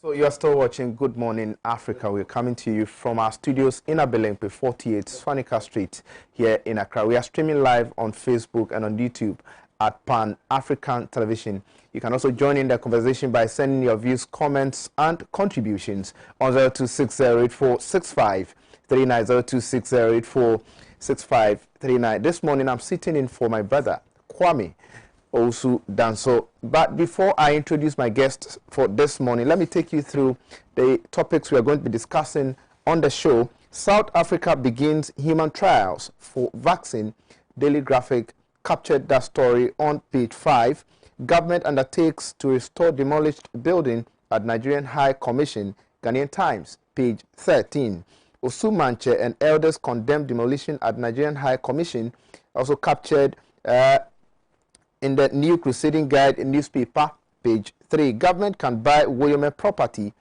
So you are still watching Good Morning Africa. We're coming to you from our studios in Abelempe 48 Swanika Street here in Accra. We are streaming live on Facebook and on YouTube at Pan African Television. You can also join in the conversation by sending your views, comments and contributions on 02608465390, 02608465390. This morning I'm sitting in for my brother Kwame Osu Danso. But before I introduce my guests for this morning, let me take you through the topics we are going to be discussing on the show. South Africa begins human trials for vaccine. Daily Graphic captured that story on page 5. Government undertakes to restore demolished building at Nigerian High Commission. Ghanaian Times, page 13. Osu Manche and elders condemn demolition at Nigerian High Commission. Also captured in the New Crusading Guide newspaper, page 3. Government can buy Woyome property.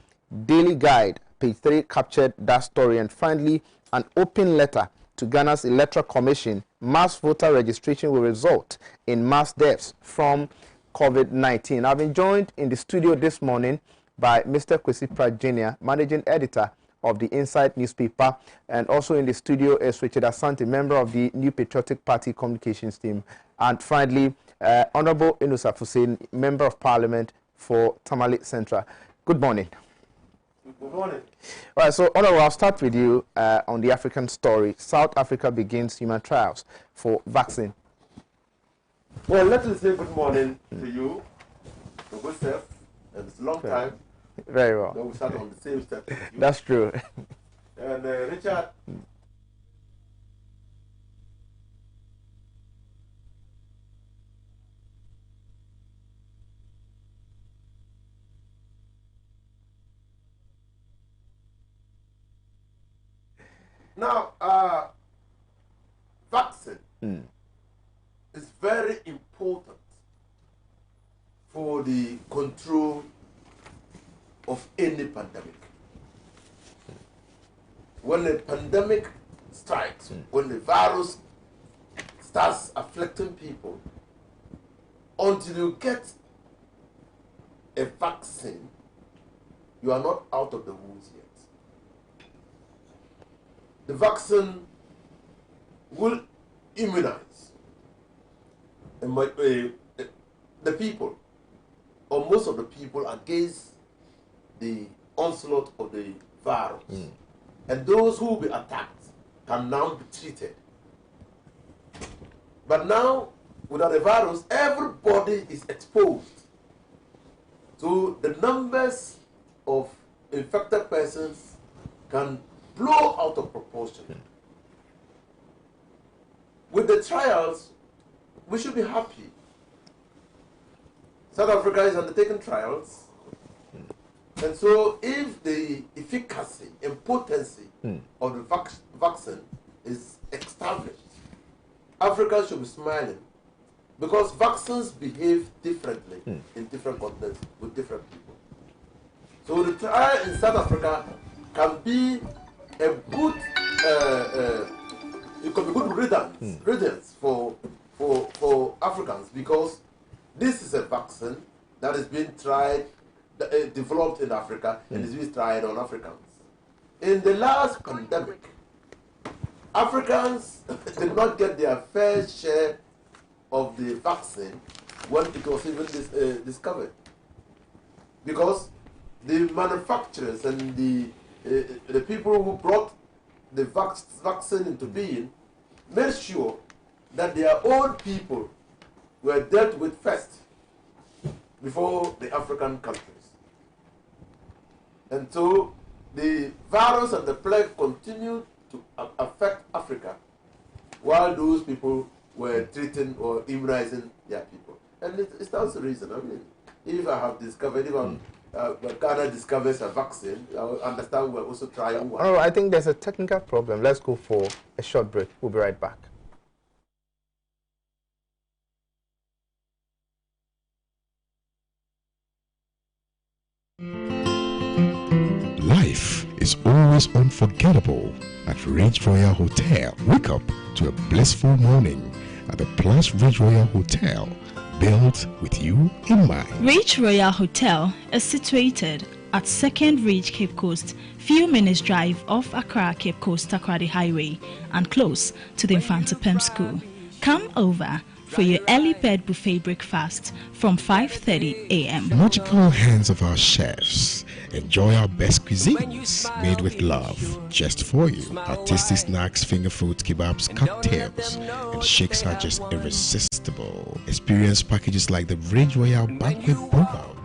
Daily Guide, page 3, captured that story. And finally, an open letter to Ghana's Electoral Commission. Mass voter registration will result in mass deaths from COVID-19. I've been joined in the studio this morning by Mr. Kwesi Pratt Jr., Managing Editor of the Inside newspaper, and also in the studio is Richard Asante, member of the New Patriotic Party communications team, and finally, Honorable Inusaf Hussein, Member of Parliament for Tamale Central. Good morning. Good morning. All right, so Honorable, I'll start with you on the African story. South Africa begins human trials for vaccine. Well, let us say good morning to you, to good self, and it's a long time. Very well. Then we start on the same step. That's true. And Richard. Now, vaccine is very important for the control of any pandemic. When a pandemic strikes, when the virus starts afflicting people, until you get a vaccine, you are not out of the woods yet. The vaccine will immunize the people, or most of the people, against the onslaught of the virus. And those who will be attacked can now be treated. But now, without the virus, everybody is exposed. So the numbers of infected persons can blow out of proportion. With the trials, we should be happy. South Africa is undertaking trials. And so if the efficacy and potency of the vaccine is established, Africa should be smiling, because vaccines behave differently in different continents with different people. So the trial in South Africa can be a good, it could be good riddance for Africans, because this is a vaccine that is being tried, developed in Africa, and is being tried on Africans. In the last pandemic, Africans did not get their fair share of the vaccine when it was even discovered, because the manufacturers and the people who brought the vaccine into being made sure that their own people were dealt with first before the African countries. And so the virus and the plague continued to affect Africa while those people were treating or immunizing their people. And it stands to reason. I mean, if I have discovered, if Ghana discovers a vaccine, I understand we're also trying one. Oh, I think there's a technical problem. Let's go for a short break. We'll be right back. Life is always unforgettable at Ridge Royal Hotel. Wake up to a blissful morning at the Plus Ridge Royal Hotel, built with you in mind. Ridge Royal Hotel is situated at Second Ridge, Cape Coast, few minutes drive off Accra, Cape Coast, Takoradi Highway, and close to the Infantapem School. Come over for your early bird buffet breakfast from 5:30 a.m. Magical hands of our chefs. Enjoy our best cuisines made with love just for you. Our tasty snacks, finger foods, kebabs, cocktails, and shakes are just irresistible. Experience packages like the Range Royal Banquet Blowout.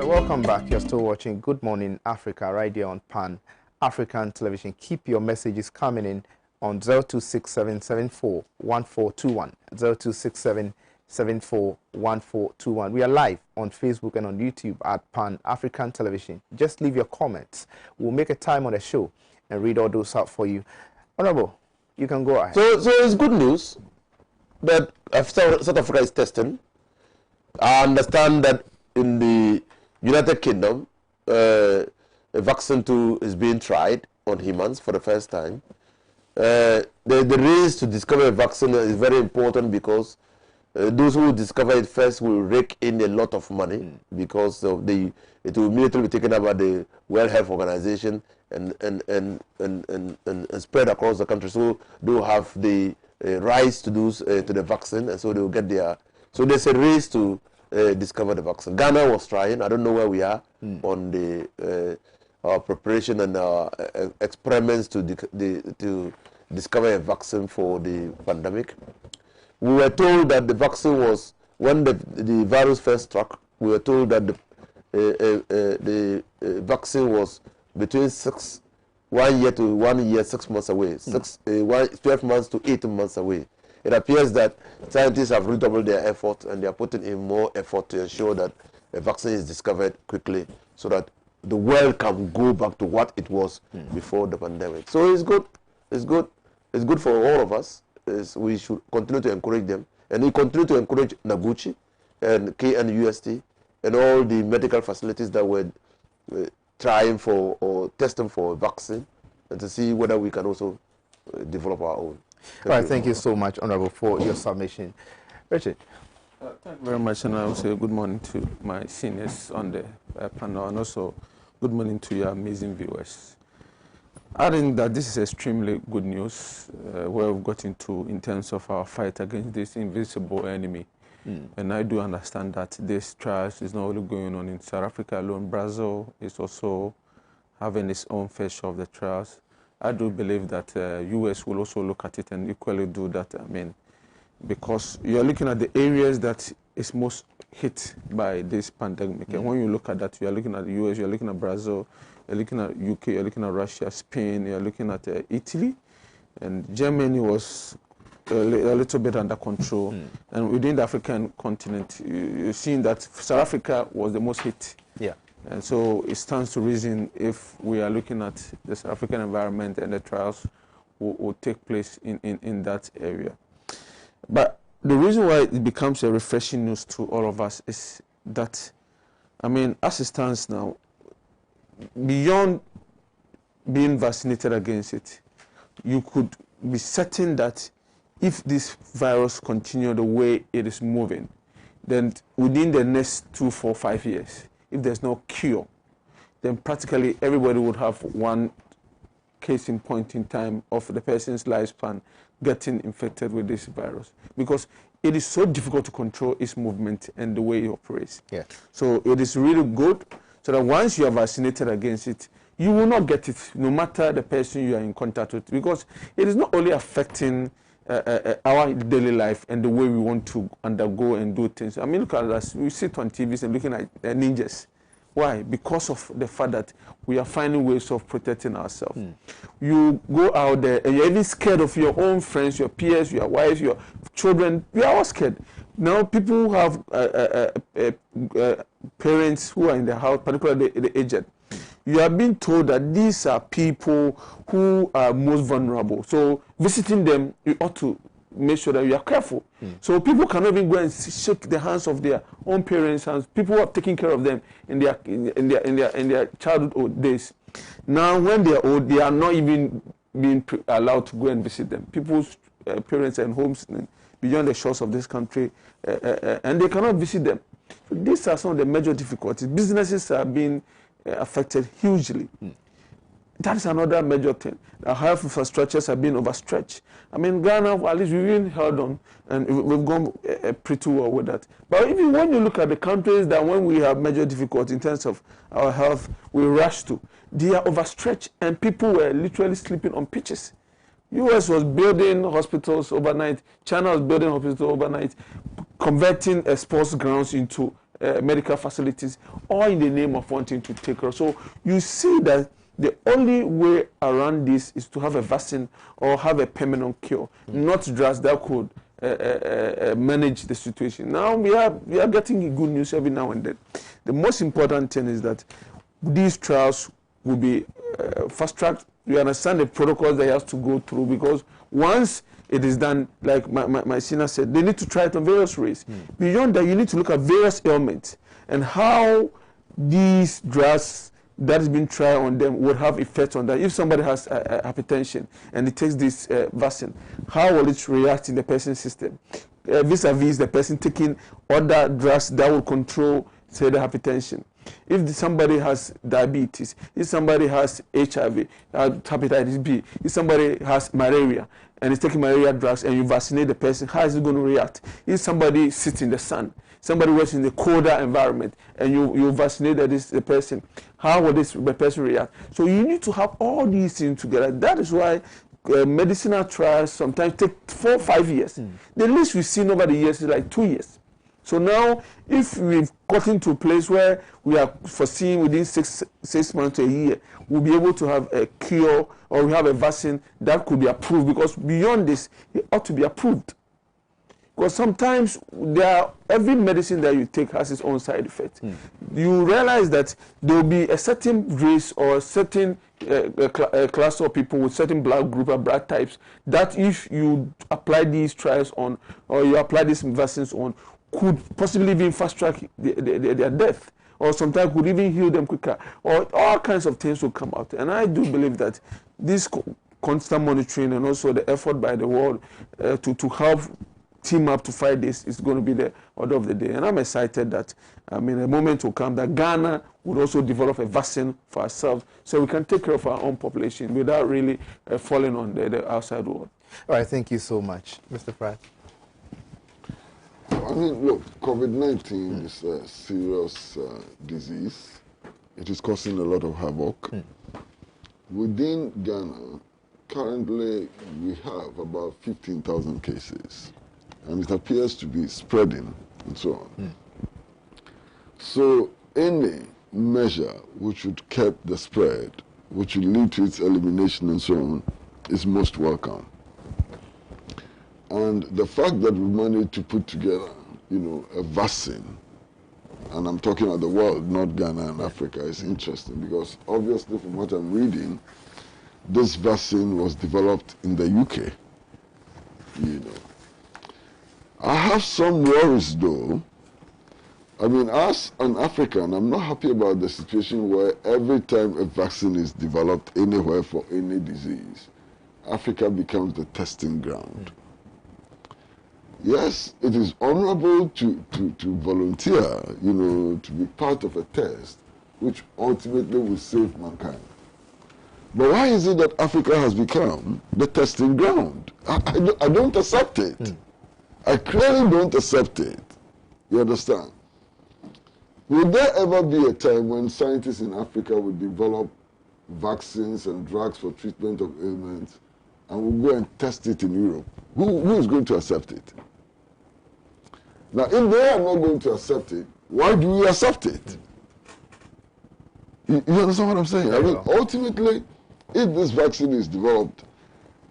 Welcome back. You're still watching Good Morning Africa right here on Pan African Television. Keep your messages coming in on 0267741421, 0267741421. We are live on Facebook and on YouTube at Pan African Television. Just leave your comments. We'll make a time on the show and read all those out for you. Honorable, you can go ahead. So it's good news that South Africa is testing. I understand that in the United Kingdom, a vaccine too is being tried on humans for the first time. The race to discover a vaccine is very important because those who discover it first will rake in a lot of money because of it will immediately be taken up by the World Health Organization and spread across the country. So they will have the rights to the vaccine, and so they will get their. So there's a race to discover the vaccine. Ghana was trying. I don't know where we are on the our preparation and our experiments to discover a vaccine for the pandemic. We were told that the vaccine was, when the virus first struck, we were told that the vaccine was between 1 year to 1 year, 6 months away, 12 months to 18 months away. It appears that scientists have redoubled their effort and they are putting in more effort to ensure that a vaccine is discovered quickly so that the world can go back to what it was before the pandemic. So it's good. It's good. It's good for all of us. We should continue to encourage them. And we continue to encourage Naguchi and KNUST and all the medical facilities that were trying for or testing for a vaccine and to see whether we can also develop our own. Thank you so much, Honorable, for your submission. Richard. Thank you very much, and I will say good morning to my seniors on the panel, and also good morning to your amazing viewers. I think that this is extremely good news where we've got into in terms of our fight against this invisible enemy. And I do understand that this trials is not only going on in South Africa alone. Brazil is also having its own fair share of the trials. I do believe that US will also look at it and equally do that. I mean, because you're looking at the areas that is most hit by this pandemic. And when you look at that, you're looking at the US, you're looking at Brazil, you're looking at UK, you're looking at Russia, Spain, you're looking at Italy, and Germany was a little bit under control. And within the African continent, you've seen that South Africa was the most hit. Yeah. And so it stands to reason if we are looking at the South African environment and the trials will take place in that area. But the reason why it becomes a refreshing news to all of us is that, I mean, as it stands now, beyond being vaccinated against it, you could be certain that if this virus continues the way it is moving, then within the next 2, 4, 5 years, if there's no cure, then practically everybody would have one case in point in time of the person's lifespan getting infected with this virus, because it is so difficult to control its movement and the way it operates. Yeah. So it is really good so that once you are vaccinated against it, you will not get it no matter the person you are in contact with, because it is not only affecting our daily life and the way we want to undergo and do things. I mean, look at us. We sit on TVs and looking at ninjas. Why? Because of the fact that we are finding ways of protecting ourselves. You go out there and you're even scared of your own friends, your peers, your wives, your children. We are all scared. Now people who have parents who are in the house, particularly the aged. You are being told that these are people who are most vulnerable. So visiting them, you ought to make sure that you are careful. So people cannot even go and shake the hands of their own parents, and people who are taking care of them in their childhood days. Now, when they are old, they are not even being allowed to go and visit them. People's parents and homes beyond the shores of this country, and they cannot visit them. So these are some of the major difficulties. Businesses are being affected hugely. That is another major thing. Our health infrastructures are being overstretched. I mean, Ghana, at least we've been held on, and we've gone pretty well with that. But even when you look at the countries that when we have major difficulty in terms of our health, we rush to, they are overstretched, and people were literally sleeping on pitches. US was building hospitals overnight. China was building hospitals overnight, converting sports grounds into medical facilities, all in the name of wanting to take care. So you see that the only way around this is to have a vaccine or have a permanent cure, not drugs that could manage the situation. Now we are getting good news every now and then. The most important thing is that these trials will be fast-tracked. You understand the protocols they have to go through, because once it is done, like my senior said, they need to try it on various ways. Beyond that, you need to look at various ailments and how these drugs that has been tried on them would have effect on that. If somebody has hypertension and he takes this vaccine, how will it react in the person's system? Vis-a-vis the person taking other drugs that will control, say, the hypertension. If somebody has diabetes, if somebody has HIV, hepatitis B, if somebody has malaria and is taking malaria drugs and you vaccinate the person, how is it going to react? If somebody sits in the sun, somebody works in the colder environment and you vaccinate the person, how will the person react? So you need to have all these things together. That is why medicinal trials sometimes take 4 or 5 years. The least we've seen over the years is like 2 years. So now, if we've gotten to a place where we are foreseeing within six months to a year, we'll be able to have a cure or we have a vaccine that could be approved, because beyond this, it ought to be approved. Because sometimes every medicine that you take has its own side effect. You realize that there will be a certain race or a certain class of people with certain blood group or blood types that if you apply these trials on or you apply these vaccines on, could possibly even fast track their death, or sometimes could even heal them quicker, or all kinds of things will come out. And I do believe that this constant monitoring and also the effort by the world to help team up to fight this is going to be the order of the day. And I'm excited that a moment will come that Ghana would also develop a vaccine for ourselves so we can take care of our own population without really falling on the outside world. All right, thank you so much. Mr. Pratt. I mean, look, COVID-19 is a serious disease. It is causing a lot of havoc. Within Ghana, currently we have about 15,000 cases, and it appears to be spreading and so on. So any measure which would curb the spread, which would lead to its elimination and so on, is most welcome. And the fact that we managed to put together, a vaccine, and I'm talking about the world, not Ghana and Africa, is interesting, because obviously from what I'm reading, this vaccine was developed in the UK. I have some worries though. I mean, as an African, I'm not happy about the situation where every time a vaccine is developed anywhere for any disease, Africa becomes the testing ground. Yes, it is honorable to volunteer, to be part of a test which ultimately will save mankind. But why is it that Africa has become the testing ground? I don't accept it. I clearly don't accept it. You understand? Will there ever be a time when scientists in Africa will develop vaccines and drugs for treatment of ailments and will go and test it in Europe? Who is going to accept it? Now, if they are not going to accept it, why do we accept it? You understand what I'm saying? I mean, ultimately, if this vaccine is developed,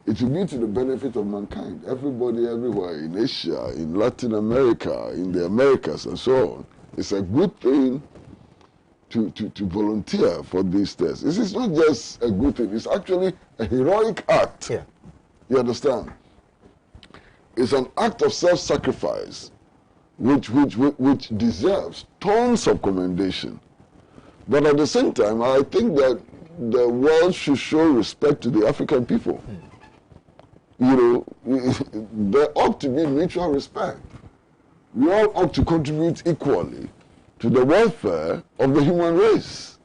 it will be to the benefit of mankind. Everybody everywhere, in Asia, in Latin America, in the Americas, and so on. It's a good thing to volunteer for these tests. This is not just a good thing. It's actually a heroic act. Yeah. You understand? It's an act of self-sacrifice which deserves tons of commendation. But at the same time, I think that the world should show respect to the African people. You know, there ought to be mutual respect. We all ought to contribute equally to the welfare of the human race.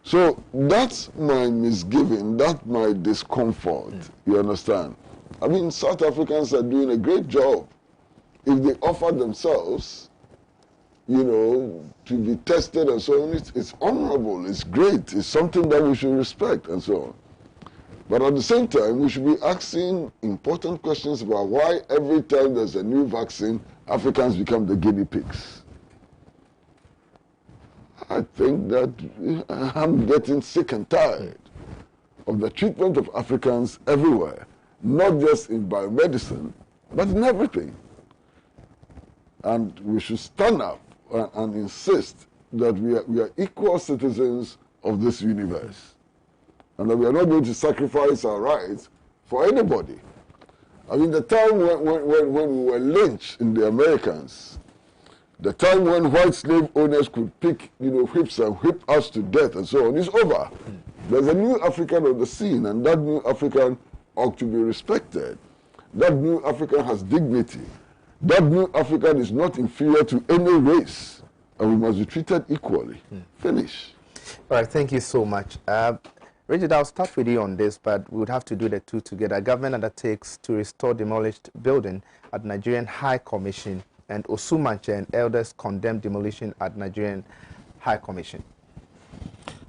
So that's my misgiving, that's my discomfort, you understand? I mean, South Africans are doing a great job. If they offer themselves, you know, to be tested and so on, it's honorable, it's great, it's something that we should respect and so on. But at the same time, we should be asking important questions about why every time there's a new vaccine, Africans become the guinea pigs. I think that I'm getting sick and tired of the treatment of Africans everywhere, not just in biomedicine, but in everything. And we should stand up and insist that we are equal citizens of this universe, and that we are not going to sacrifice our rights for anybody. I mean, the time when we were lynched in the Americans, the time when white slave owners could pick, you know, whips and whip us to death and so on, is over. There's a new African on the scene, and that new African ought to be respected. That new African has dignity. That new African is not inferior to any race, and we must be treated equally. Finish. All right, thank you so much. Richard, I'll start with you on this, but we would have to do the two together. Government undertakes to restore demolished building at Nigerian High Commission, and Osumanche and elders condemn demolition at Nigerian High Commission.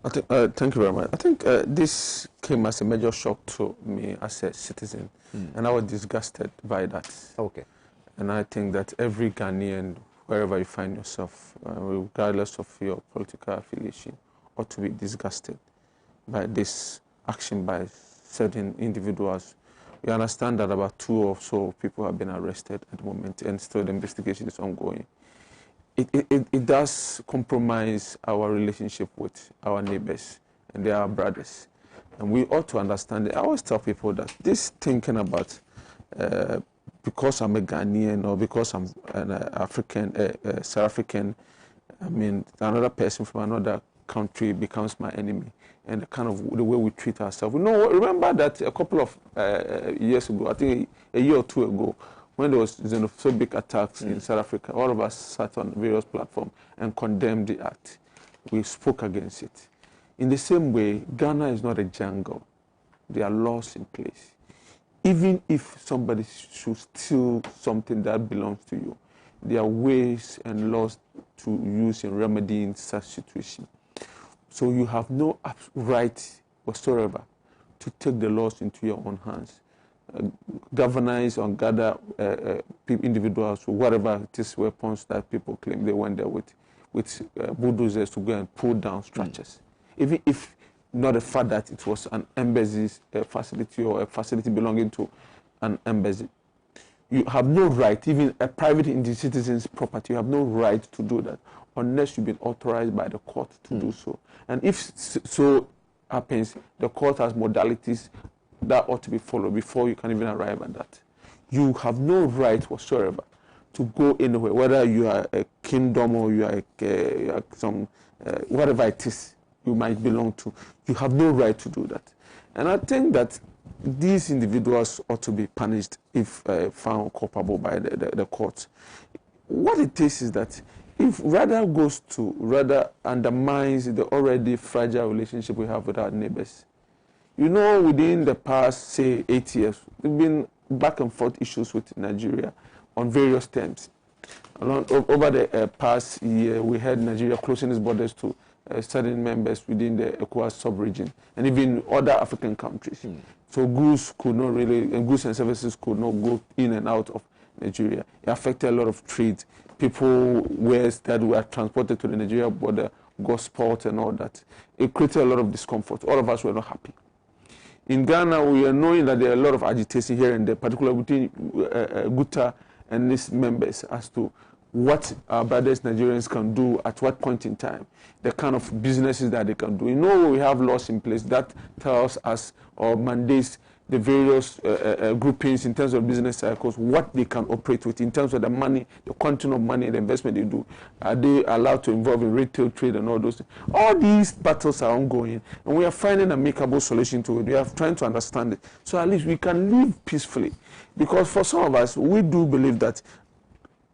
Thank you very much. I think this came as a major shock to me as a citizen, and I was disgusted by that. Okay. And I think that every Ghanaian, wherever you find yourself, regardless of your political affiliation, ought to be disgusted by this action by certain individuals. We understand that about 2 or so people have been arrested at the moment, and still the investigation is ongoing. It does compromise our relationship with our neighbors, and they are our brothers. And we ought to understand it. I always tell people that this thinking about because I'm a Ghanaian or because I'm an African, South African, I mean, another person from another country becomes my enemy, and the way we treat ourselves. You know, remember that a couple of years ago, I think a year or 2 ago, when there was xenophobic attacks in South Africa, all of us sat on various platforms and condemned the act. We spoke against it. In the same way, Ghana is not a jungle. There are laws in place. Even if somebody should steal something that belongs to you, there are ways and laws to use in remedying such situation. So you have no right whatsoever to take the laws into your own hands. Governors or gather individuals or whatever it is, weapons that people claim they went there with bulldozers to go and pull down structures. Even if not the fact that it was an embassy facility or a facility belonging to an embassy. You have no right, even a private citizen's property, you have no right to do that unless you've been authorized by the court to do so. And if so happens, the court has modalities that ought to be followed before you can even arrive at that. You have no right whatsoever to go anywhere, whether you are a kingdom or you are some, whatever it is you might belong to. You have no right to do that. And I think that these individuals ought to be punished if found culpable by the courts. What it is that if rather undermines the already fragile relationship we have with our neighbors. You know, within the past, say, 8 years, there have been back and forth issues with Nigeria on various terms. Over the past year, we had Nigeria closing its borders to certain members within the ECOWAS sub-region and even other African countries. So goods could not really, and goods and services could not go in and out of Nigeria. It affected a lot of trade. People that were transported to the Nigeria border got sport and all that. It created a lot of discomfort. All of us were not happy. In Ghana, we are knowing that there are a lot of agitation here and there, particularly between Guta and his members as to what our brothers Nigerians can do at what point in time, the kind of businesses that they can do. You know, we have laws in place that tells us or mandates the various groupings in terms of business cycles, what they can operate with in terms of the money, the quantum of money, the investment they do. Are they allowed to involve in retail trade and all those things? All these battles are ongoing, and we are finding a makeable solution to it. We are trying to understand it, so at least we can live peacefully. Because for some of us, we do believe that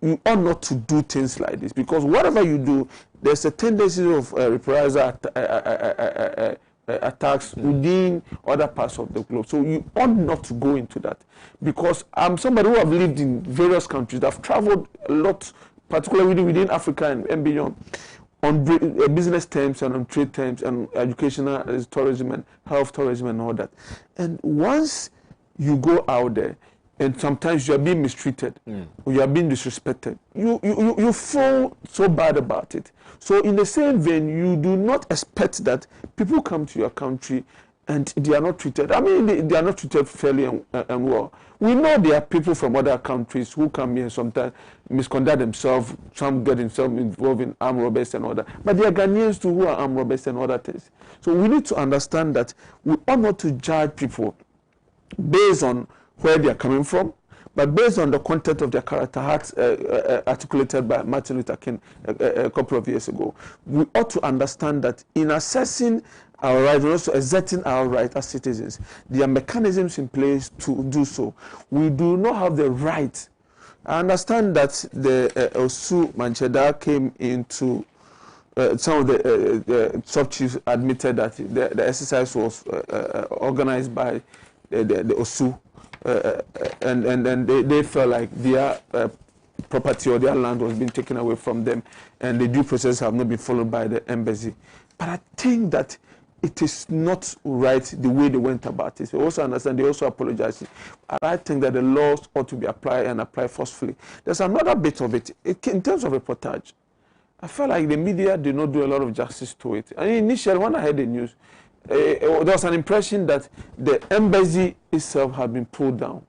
you ought not to do things like this, because whatever you do, there's a tendency of reprisal attacks within other parts of the globe. So you ought not to go into that, because I'm somebody who have lived in various countries. I've traveled a lot, particularly within Africa and beyond, on business terms and on trade terms and educational tourism and health tourism and all that. And once you go out there, and sometimes you are being mistreated, or you are being disrespected, you feel so bad about it. So in the same vein, you do not expect that people come to your country and they are not treated. I mean, they are not treated fairly and well. We know there are people from other countries who come here sometimes misconduct themselves, some get themselves involved in armed robbers and all that. But there are Ghanaians too who are armed robbers and other things. So we need to understand that we ought not to judge people based on where they are coming from, but based on the content of their character, articulated by Martin Luther King a couple of years ago. We ought to understand that in assessing our rights and also exerting our rights as citizens, there are mechanisms in place to do so. We do not have the right. I understand that the Osu Mancheda came into some of the sub-chiefs admitted that the exercise was organized by the Osu. And they felt like their property or their land was being taken away from them, and the due process have not been followed by the embassy. But I think that it is not right the way they went about it. They also understand, they also apologize. I think that the laws ought to be applied and applied forcefully. There's another bit of it. In terms of reportage, I felt like the media did not do a lot of justice to it. And initially, when I heard the news, there was an impression that the embassy itself had been pulled down.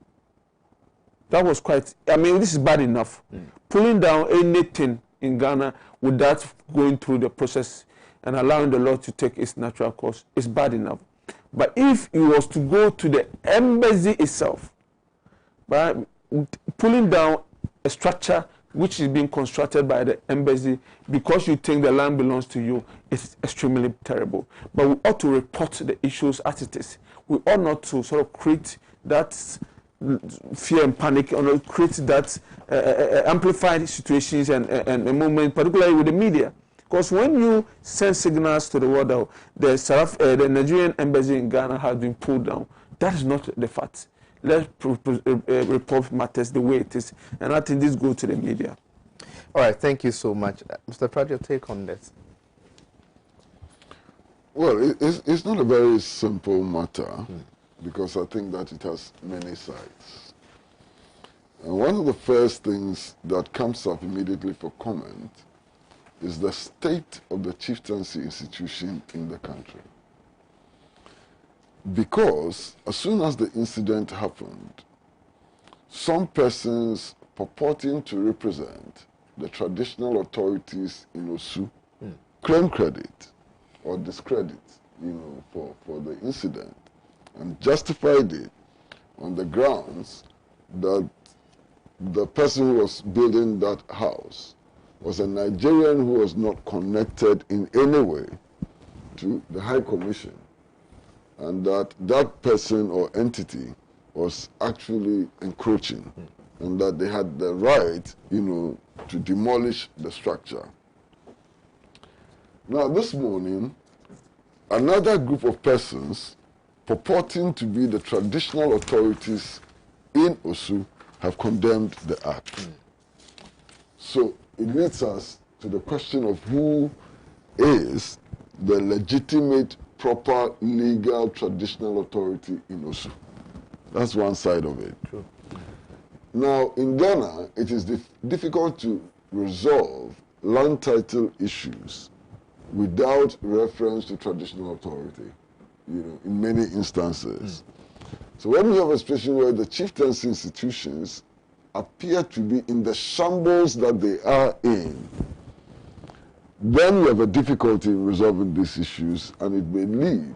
That was quite, I mean, this is bad enough. Pulling down anything in Ghana without going through the process and allowing the law to take its natural course is bad enough. But if it was to go to the embassy itself, by pulling down a structure which is being constructed by the embassy because you think the land belongs to you, it's extremely terrible. But we ought to report the issues as it is. We ought not to sort of create that fear and panic, or create that amplified situations and movement, particularly with the media. Because when you send signals to the world that the Nigerian embassy in Ghana has been pulled down, that is not the fact. Let's report matters the way it is. And I think this goes to the media. All right, thank you so much. Mr. Pratt, your take on this? Well, it's not a very simple matter, because I think that it has many sides. And one of the first things that comes up immediately for comment is the state of the chieftaincy institution in the country. Because as soon as the incident happened, some persons purporting to represent the traditional authorities in Osu claim credit or discredit, for the incident, and justified it on the grounds that the person who was building that house was a Nigerian who was not connected in any way to the High Commission, and that person or entity was actually encroaching, and that they had the right, to demolish the structure. Now, this morning, another group of persons purporting to be the traditional authorities in Osu have condemned the act. So it leads us to the question of who is the legitimate, proper, legal, traditional authority in Osu. That's one side of it. True. Now, in Ghana, it is difficult to resolve land title issues without reference to traditional authority, in many instances. So when we have a situation where the chieftaincy institutions appear to be in the shambles that they are in, then we have a difficulty in resolving these issues, and it may lead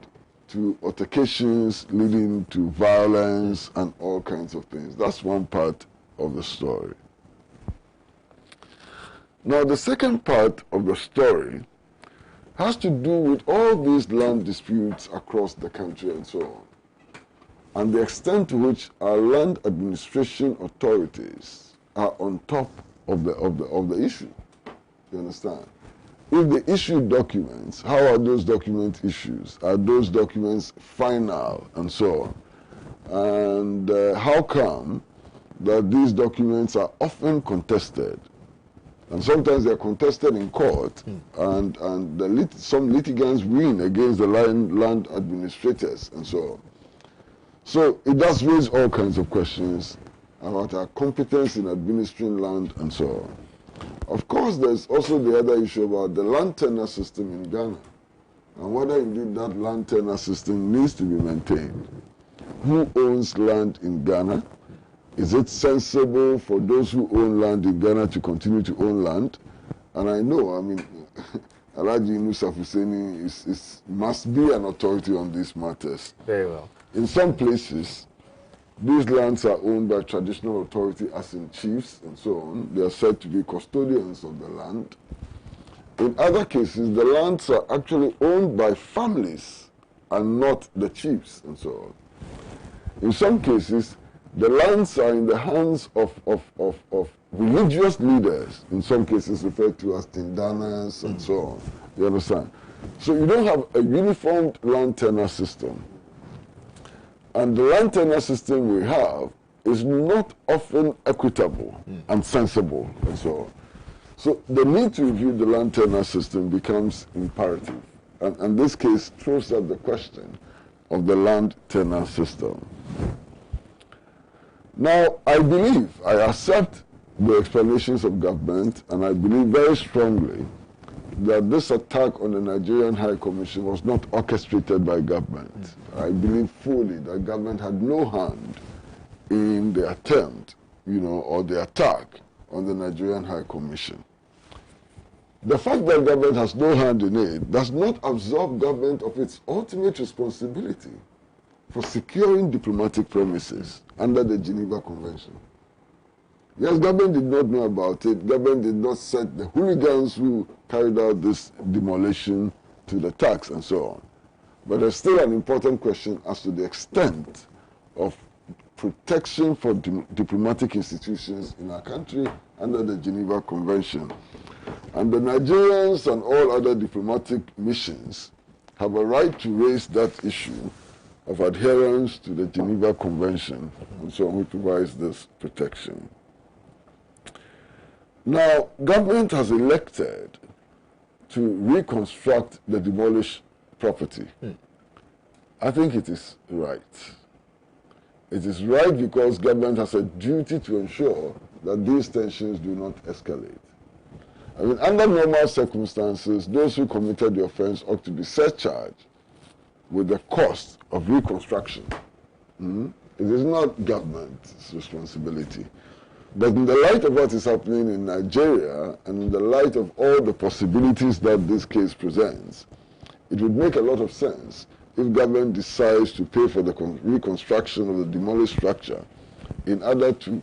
to altercations leading to violence and all kinds of things. That's one part of the story. Now, the second part of the story has to do with all these land disputes across the country and so on, and the extent to which our land administration authorities are on top of the issue. You understand? If they issue documents, how are those document issues? Are those documents final and so on? And how come that these documents are often contested? And sometimes they're contested in court, and some litigants win against the land administrators and so on. So it does raise all kinds of questions about our competence in administering land and so on. Of course, there's also the other issue about the land tenure system in Ghana, and whether indeed that land tenure system needs to be maintained. Who owns land in Ghana? Is it sensible for those who own land in Ghana to continue to own land? And I know, I mean, Alhaji Nusaf Hussaini must be an authority on these matters. Very well. In some places, these lands are owned by traditional authority, as in chiefs and so on. They are said to be custodians of the land. In other cases, the lands are actually owned by families and not the chiefs and so on. In some cases, the lands are in the hands of religious leaders, in some cases referred to as tindanas and so on. You understand? So you don't have a uniformed land tenure system. And the land tenure system we have is not often equitable and sensible and so on. So the need to review the land tenure system becomes imperative. And this case throws up the question of the land tenure system. Now, I accept the explanations of government, and I believe very strongly that this attack on the Nigerian High Commission was not orchestrated by government. I believe fully that government had no hand in the attempt, or the attack on the Nigerian High Commission. The fact that government has no hand in it does not absolve government of its ultimate responsibility for securing diplomatic premises under the Geneva Convention. Yes, government did not know about it. Government did not set the hooligans who carried out this demolition to the tax and so on. But there's still an important question as to the extent of protection for diplomatic institutions in our country under the Geneva Convention. And the Nigerians and all other diplomatic missions have a right to raise that issue of adherence to the Geneva Convention and so on, which provides this protection. Now, government has elected to reconstruct the demolished property. I think it is right. It is right because government has a duty to ensure that these tensions do not escalate. I mean, under normal circumstances, those who committed the offense ought to be surcharged with the cost of reconstruction. It is not government's responsibility. But in the light of what is happening in Nigeria, and in the light of all the possibilities that this case presents, it would make a lot of sense if government decides to pay for the reconstruction of the demolished structure in order to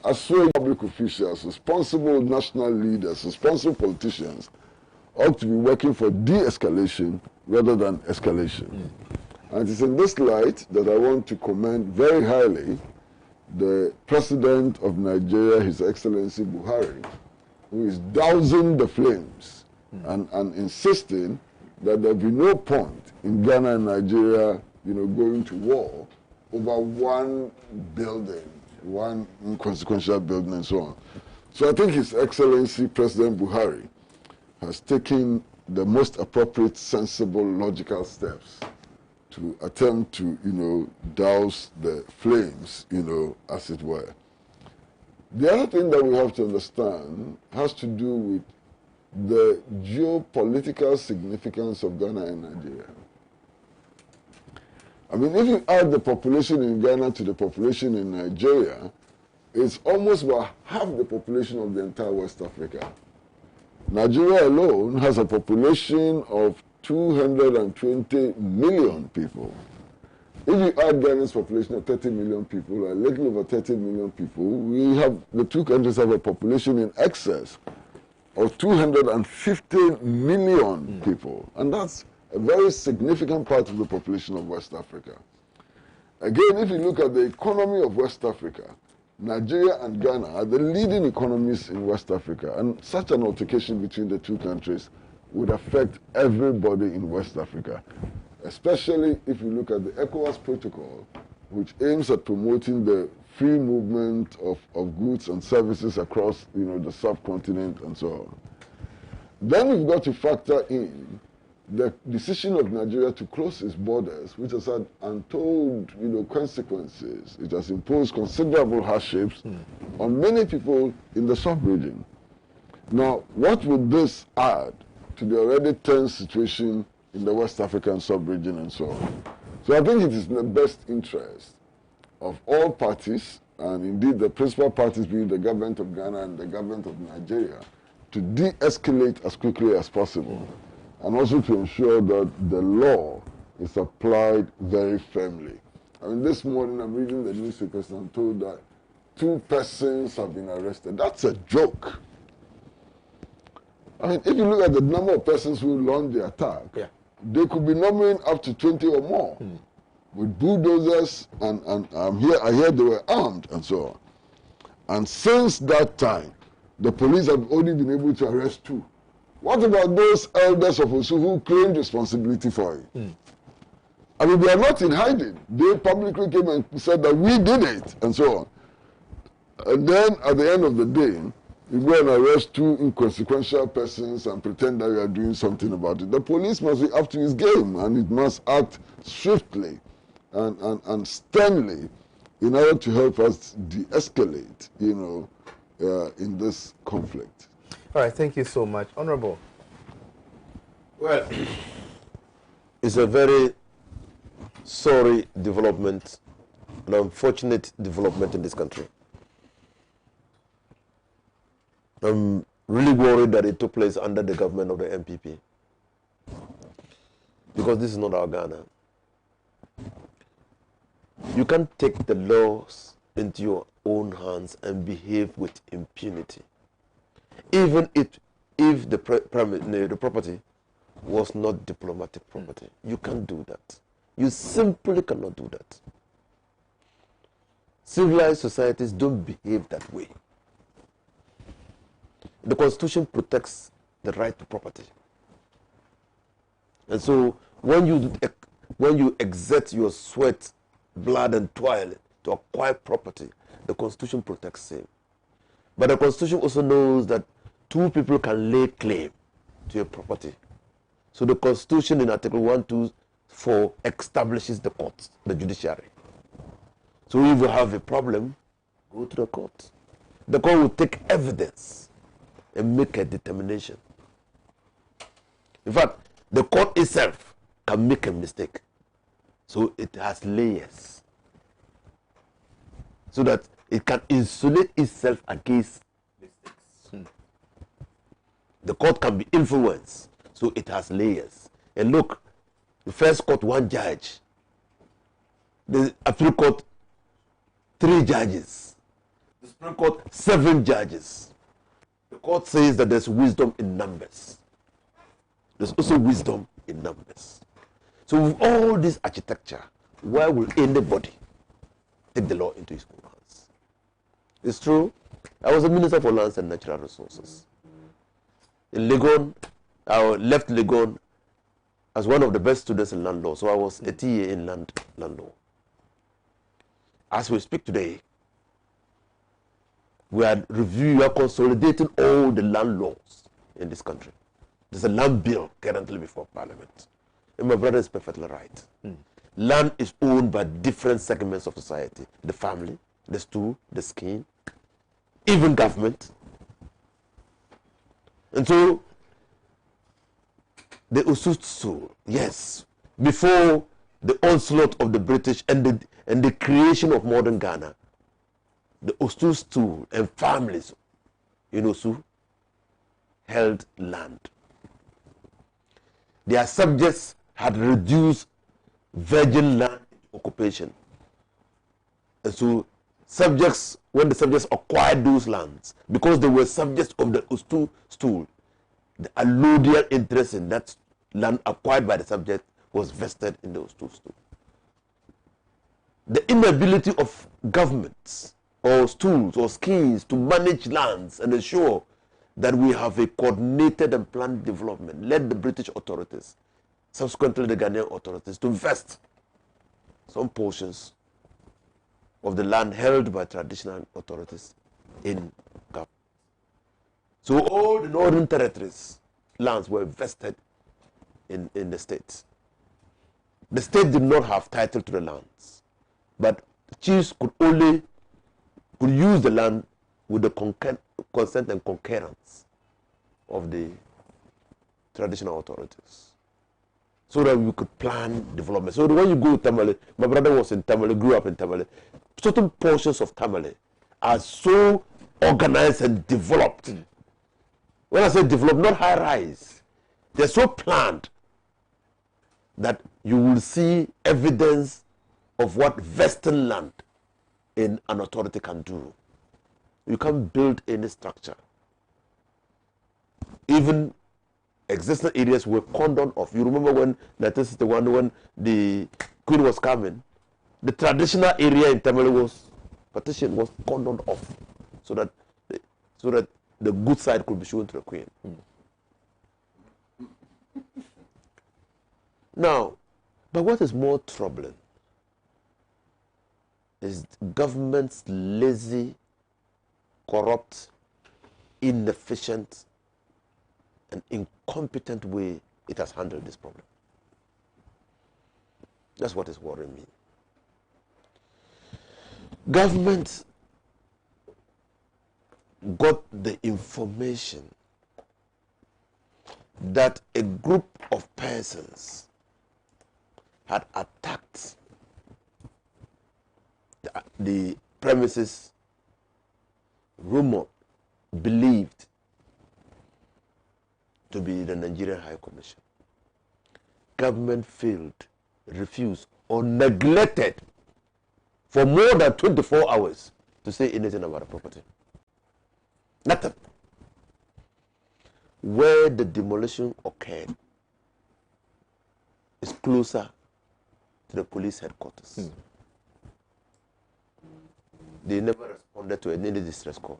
assuage public officials, responsible national leaders, responsible politicians, ought to be working for de-escalation rather than escalation. And it is in this light that I want to commend very highly the President of Nigeria, His Excellency Buhari, who is dousing the flames and insisting that there be no point in Ghana and Nigeria, going to war over one building, one inconsequential building and so on. So I think His Excellency President Buhari has taken the most appropriate, sensible, logical steps to attempt to, douse the flames, as it were. The other thing that we have to understand has to do with the geopolitical significance of Ghana and Nigeria. I mean, if you add the population in Ghana to the population in Nigeria, it's almost about half the population of the entire West Africa. Nigeria alone has a population of 220 million people. If you add Ghana's population of 30 million people, a little over 30 million people, the two countries have a population in excess of 250 million people. And that's a very significant part of the population of West Africa. Again, if you look at the economy of West Africa, Nigeria and Ghana are the leading economies in West Africa, and such an altercation between the two countries would affect everybody in West Africa, especially if you look at the ECOWAS protocol, which aims at promoting the free movement of goods and services across the subcontinent and so on. Then you've got to factor in the decision of Nigeria to close its borders, which has had untold consequences. It has imposed considerable hardships on many people in the sub-region. Now, what would this add to the already tense situation in the West African sub-region and so on? So I think it is in the best interest of all parties, and indeed the principal parties being the government of Ghana and the government of Nigeria, to de-escalate as quickly as possible, and also to ensure that the law is applied very firmly. I mean, this morning I'm reading the newspapers and I'm told that 2 persons have been arrested. That's a joke. I mean, if you look at the number of persons who launched the attack, they could be numbering up to 20 or more, with bulldozers, and I hear they were armed and so on. And since that time, the police have only been able to arrest 2. What about those elders of Osu who claimed responsibility for it? I mean, they are not in hiding. They publicly came and said that we did it, and so on. And then, at the end of the day, you go and arrest 2 inconsequential persons and pretend that you are doing something about it. The police must be up to its game, and it must act swiftly and sternly in order to help us de-escalate, in this conflict. All right, thank you so much. Honorable. Well, it's a very sorry development, an unfortunate development in this country. I'm really worried that it took place under the government of the MPP, because this is not our Ghana. You can't take the laws into your own hands and behave with impunity, even if the property was not diplomatic property. You can't do that. You simply cannot do that. Civilized societies don't behave that way. The Constitution protects the right to property. And so when you exert your sweat, blood, and toil to acquire property, the Constitution protects same. But the Constitution also knows that 2 people can lay claim to a property. So the Constitution in Article 124 establishes the courts, the judiciary. So if you have a problem, go to the court. The court will take evidence and make a determination. In fact, the court itself can make a mistake. So it has layers, so that it can insulate itself against mistakes. The court can be influenced, so it has layers. And look, the first court, 1 judge. The appeal court, 3 judges. The Supreme Court, 7 judges. The court says that there's wisdom in numbers. There's also wisdom in numbers. So with all this architecture, why will anybody take the law into his own hands? It's true. I was a minister for lands and natural resources. In Legon, I left Legon as one of the best students in land law. So I was a TA in land law. As we speak today, we are consolidating all the land laws in this country. There's a land bill currently before Parliament. And my brother is perfectly right. Land is owned by different segments of society. The family, the stool, the skin, even government. And so, the Usutu, yes, before the onslaught of the British and the creation of modern Ghana, the Usutu and families in Osu held land. their subjects had reduced virgin land occupation. And so subjects, when the subjects acquired those lands, because they were subjects of the Ustu stool, the allodial interest in that land acquired by the subject was vested in the Ustu stool. The inability of governments or stools or schemes to manage lands and ensure that we have a coordinated and planned development led the British authorities, subsequently the Ghanaian authorities, to vest some portions of the land held by traditional authorities in government. So all the northern territories lands were vested in the states. The state did not have title to the lands, but the chiefs could use the land with the consent and concurrence of the traditional authorities, so that we could plan development. So when you go to Tamale, my brother was in Tamale, grew up in Tamale, certain portions of Tamale are so organized and developed. When I say developed, not high rise, they're so planned that you will see evidence of what vested land in an authority can do. You can't build any structure. Even existing areas were cordoned off. You remember when 1961, when the Queen was coming, the traditional area in Tamale was partition was cordoned off, so that the good side could be shown to the Queen. Now, but what is more troubling is government's lazy, corrupt, inefficient, and incompetent way it has handled this problem. That's what is worrying me. Government got the information that a group of persons had attacked the premises rumored, believed to be the Nigerian High Commission. Government failed, refused, or neglected for more than 24 hours to say anything about the property. Nothing. Where the demolition occurred is closer to the police headquarters. They never responded to any distress call.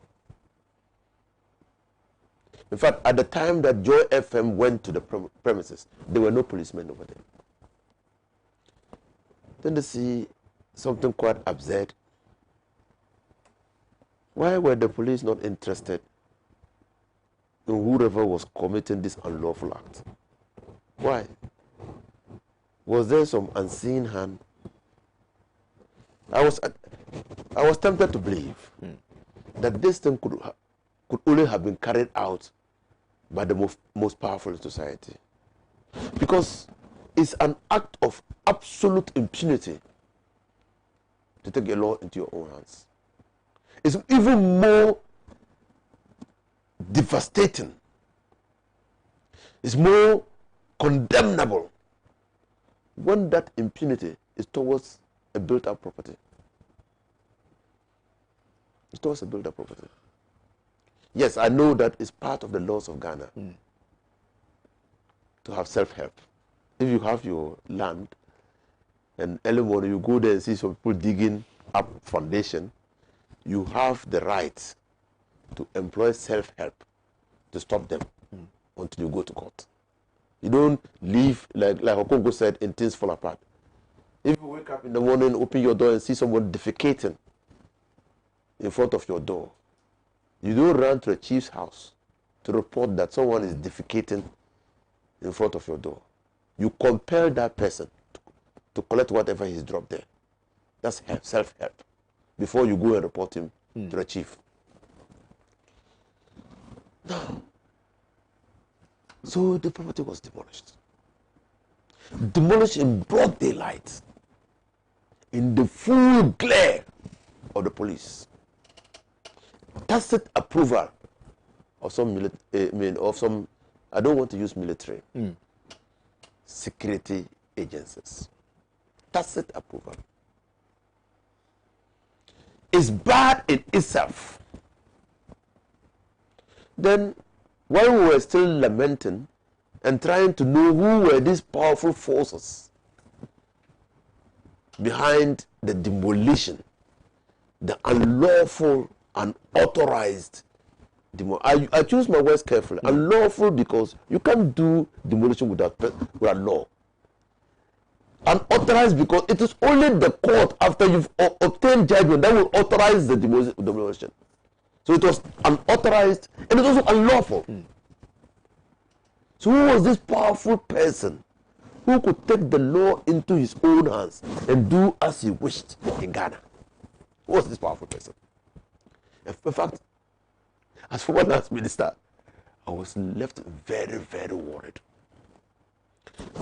In fact, at the time that Joy FM went to the premises, there were no policemen over there. Then they see something quite absurd. Why were the police not interested in whoever was committing this unlawful act? Why? Was there some unseen hand? I was tempted to believe that this thing could only have been carried out by the most powerful in society, because it's an act of absolute impunity to take a law into your own hands. It's even more devastating. It's more condemnable when that impunity is towards a built-up property. It's towards a built-up property. Yes, I know that it's part of the laws of Ghana to have self-help. If you have your land and early morning you go there and see some people digging up foundation, you have the right to employ self-help to stop them until you go to court. You don't leave, like Okongo said, and things fall apart. If you wake up in the morning, open your door and see someone defecating in front of your door, you don't run to the chief's house to report that someone is defecating in front of your door. You compel that person to collect whatever he's dropped there. That's self-help before you go and report him to the chief. Now, so the property was demolished. Demolished in broad daylight, in the full glare of the police. Tacit approval of some I don't want to use military. security agencies. Tacit approval is bad in itself. Then, while we were still lamenting and trying to know who were these powerful forces behind the demolition, the unlawful, unauthorized demolition. I choose my words carefully. Unlawful because you can't do demolition without law. Unauthorized because it is only the court, after you've obtained judgment, that will authorize the demolition. So it was unauthorized and it was also unlawful. So who was this powerful person who could take the law into his own hands and do as he wished in Ghana? Who was this powerful person? In fact, as former Finance Minister, I was left very, very worried.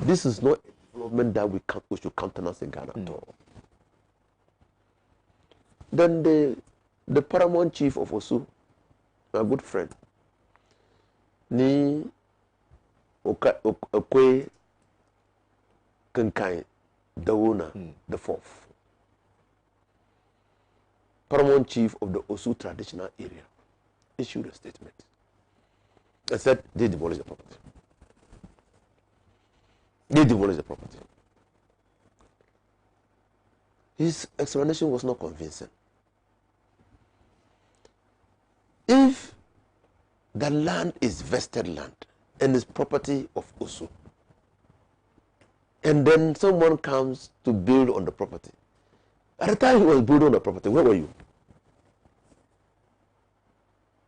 This is not a development that we should countenance in Ghana at all. Then the paramount chief of Osu, my good friend, Ni Okwe Kenkai Dauna the fourth, paramount chief of the Osu traditional area, issued a statement and said they demolish the property. They demolish the property. His explanation was not convincing. If the land is vested land and is property of Osu, and then someone comes to build on the property, at the time he was building on the property, where were you?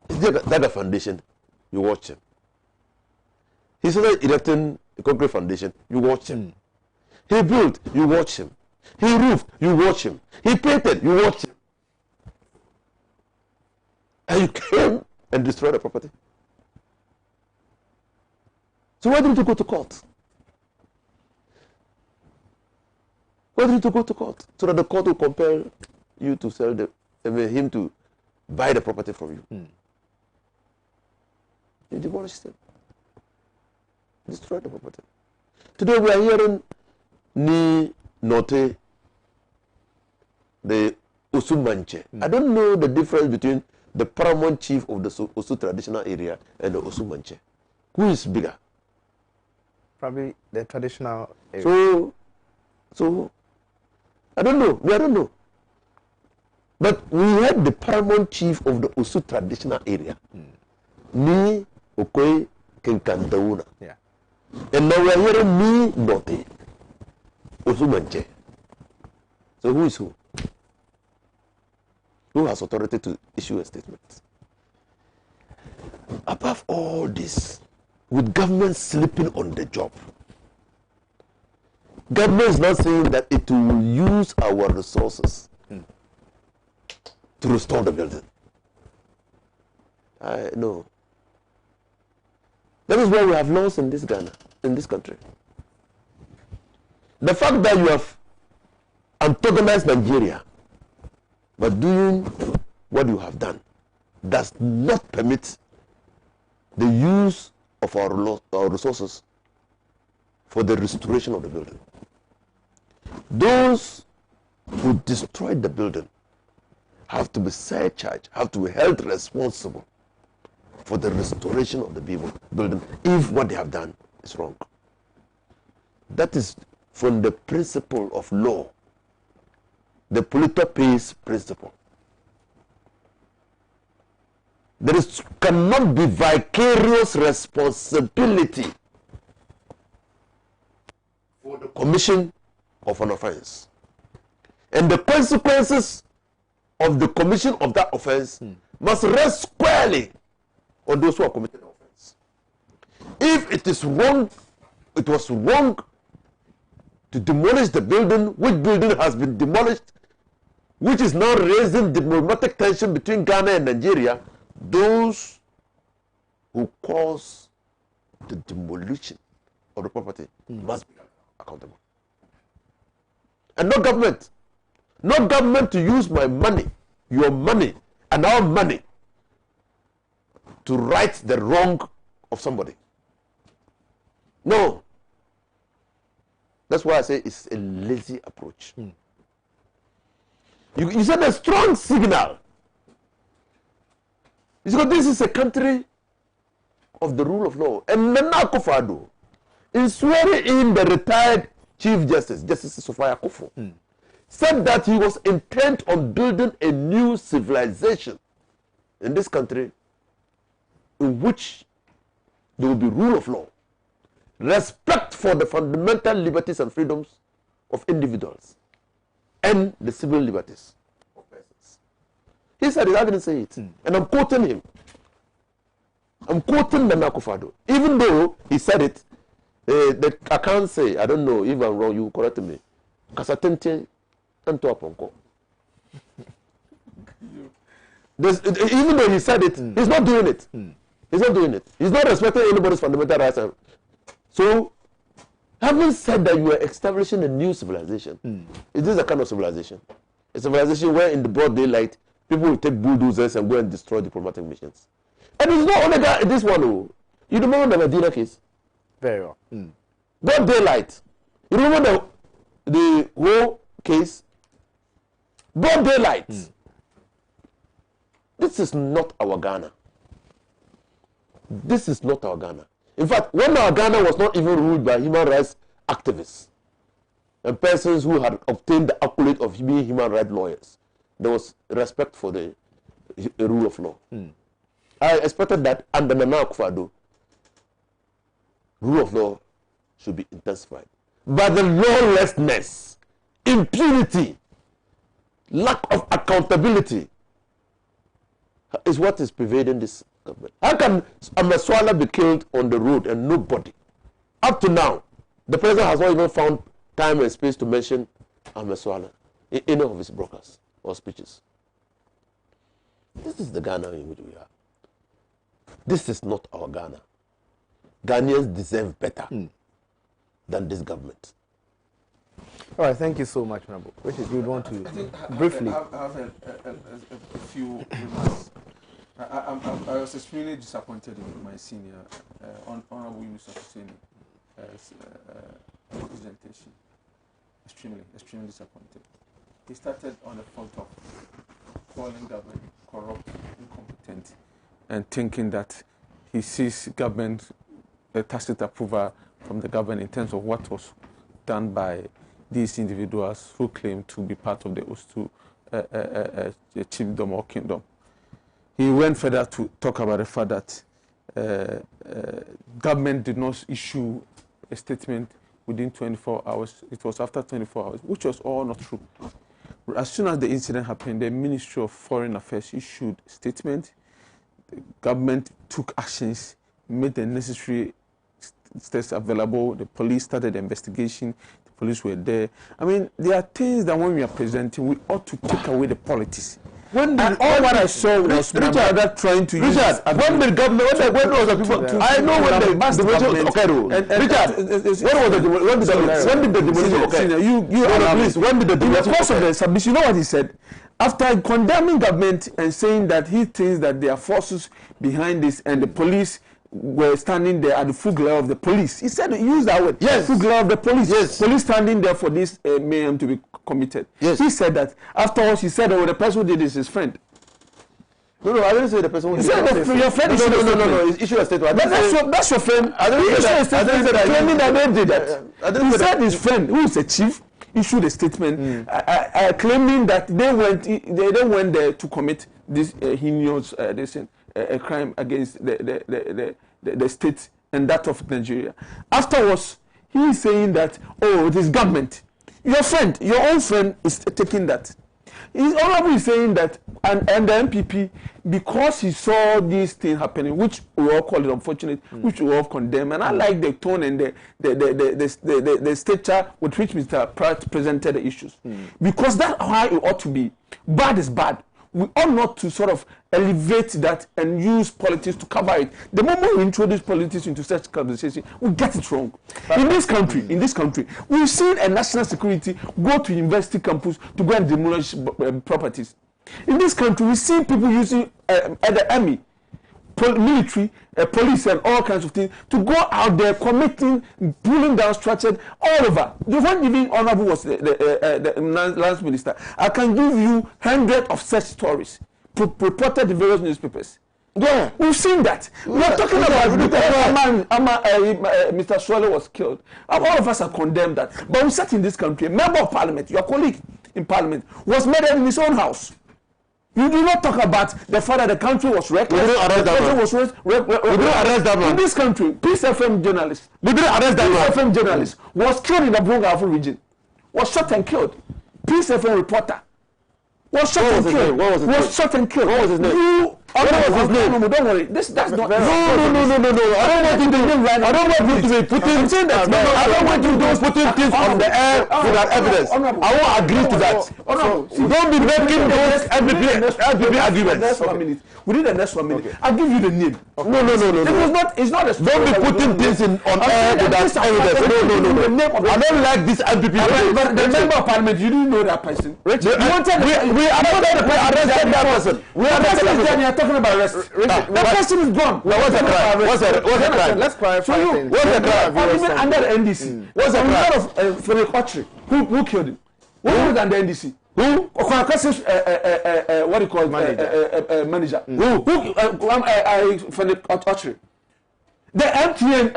Is there that a foundation? You watch him. He started erecting a concrete foundation. You watch him. He built. You watch him. He roofed. You watch him. He painted. You watch him. And you came and destroyed the property. So why didn't you go to court? Why didn't you go to court? So that the court will compel you to sell him to buy the property from you. You demolished him. Destroyed the property. Today we are hearing Ni Note, the Osu Manche. I don't know the difference between the paramount chief of the Osu traditional area and the Osu Manche. Who is bigger? Probably the traditional area. So I don't know. I don't know. But we had the paramount chief of the Osu traditional area, Ni Okwe Kenkandauna. Yeah. And now we are hearing Ni Note, Osu Manche. So who is who? Who has authority to issue a statement? Above all this, with government sleeping on the job, government is not saying that it will use our resources to restore the building. No. That is why we have laws in this Ghana, in this country. The fact that you have antagonized Nigeria by doing what you have done does not permit the use of our resources for the restoration of the building. Those who destroyed the building have to be surcharged, have to be held responsible for the restoration of the building if what they have done is wrong. That is from the principle of law, the polluter pays principle. There cannot be vicarious responsibility for the commission of an offense. And the consequences of the commission of that offense must rest squarely on those who are committing the offense. If it is wrong, it was wrong to demolish the building, which building has been demolished, which is now raising diplomatic tension between Ghana and Nigeria, those who cause the demolition of the property must be accountable. And not government. Not government to use my money, your money, and our money to right the wrong of somebody. No. That's why I say it's a lazy approach. You send a strong signal. Because this is a country of the rule of law. And Nana Akufo-Addo, in swearing in the retired Chief Justice, Justice Sophia Akufo, said that he was intent on building a new civilization in this country in which there will be rule of law, respect for the fundamental liberties and freedoms of individuals, and the civil liberties of persons. He said it, I didn't say it. And I'm quoting him. I'm quoting Nana Akufo-Addo. Even though he said it, I can't say, I don't know if I'm wrong, you correct me. Kasatente Tanto Aponko. Even though he said it, he's not doing it. He's not doing it. He's not respecting anybody's fundamental rights. So, having said that you are establishing a new civilization, is this a kind of civilization? A civilization where in the broad daylight, people will take bulldozers and go and destroy diplomatic missions. And it's not only that, this one. You remember the Medina case? Very well. Broad daylight. You remember the whole case? Broad daylight. This is not our Ghana. This is not our Ghana. In fact, when our Ghana was not even ruled by human rights activists and persons who had obtained the accolade of being human rights lawyers, there was respect for the rule of law. I expected that under Nana Akufo-Addo, rule of law should be intensified. But the lawlessness, impunity, lack of accountability is what is pervading this government. How can Amaswala be killed on the road and nobody? Up to now, the president has not even found time and space to mention Amaswala in any of his broadcasts or speeches. This is the Ghana in which we are. This is not our Ghana. Ghanaians deserve better than this government. All right, thank you so much, Mabo. Richard, you would want to briefly. I have a few remarks. I was extremely disappointed in my senior, Honorable Yunus Hussaini's presentation. Extremely disappointed. He started on the fault of calling government corrupt, incompetent, and thinking that he sees government tacit approval from the government in terms of what was done by these individuals who claim to be part of the Ostu chiefdom or kingdom. He went further to talk about the fact that government did not issue a statement within 24 hours. It was after 24 hours, which was all not true. As soon as the incident happened, the Ministry of Foreign Affairs issued a statement. The government took actions, made the necessary steps available. The police started the investigation. The police were there. I mean, there are things that when we are presenting, we ought to take away the politics. And all what I saw was my brother trying to use when the government, when was the people? I know when the demolition occurred. Richard, when did the demolition occur? Please, when did the demolition occur? In the course of the submission, you know what he said? After condemning government and saying that he thinks that there are forces behind this and the police were standing there at the full glare of the police. He said, he used that word. Yes. Full glare of the police. Yes. Police standing there for this mayhem to be committed. Yes. He said that. Afterwards, he said, oh, the person who did this is his friend. No, I didn't say the person who did it. Your friend No. Issue a statement. That's your friend. I didn't say that. Claiming that they did that. He said his friend, who is a chief, issued a statement claiming that they went there to commit this heinous crime against the state and that of Nigeria. Afterwards, he is saying that, oh, it is government. Your friend, your own friend is taking that. He's honorably saying that, and the MPP, because he saw this thing happening, which we all call it unfortunate, which we all condemn, and I like the tone and the stature with which Mr. Pratt presented the issues. Because that's how it ought to be. Bad is bad. We ought not to sort of elevate that and use politics to cover it. The moment we introduce politics into such conversation, we get it wrong. In this country, we've seen a national security go to university campus to go and demolish properties. In this country, we've seen people using the army military, police, and all kinds of things to go out there committing, pulling down structures all over. The one even Honorable was the Lands Minister. I can give you hundreds of such stories reported in various newspapers. Yeah, we've seen that. We are talking about Mr. Swallow was killed. All of us have condemned that. But we sat in this country, a member of parliament, your colleague in parliament, was murdered in his own house. You do not talk about the fact that the country was reckless. We didn't arrest that man. We didn't arrest that man. In this country, Peace FM journalist. We didn't arrest that man. Peace FM journalist was killed in the Brunga region. Was shot and killed. Peace FM reporter was shot and killed. What was his name? Was shot and killed. What was his name? What was his name? No, don't worry. That's not. No. I don't want you to be putting. I don't want you to be putting. I don't want you to putting things on the air without evidence. I won't agree to that. Don't be making those LPP arguments. Within the next 1 minute, I'll give you the name. No. It's not a story. Don't be putting things on air without evidence. No. I don't like this LPP. But the member of parliament, you didn't know that person. We arrested that person. We arrested that person. About arrest. That person is gone. What's the crime? What's the crime? Let's clarify things. What's the crime? Even under the NDC. What's the crime? Of Frederick Autry. Who killed him? Who was under NDC? Who? What do you call it? Manager. Who? Frederick Autry. The MTN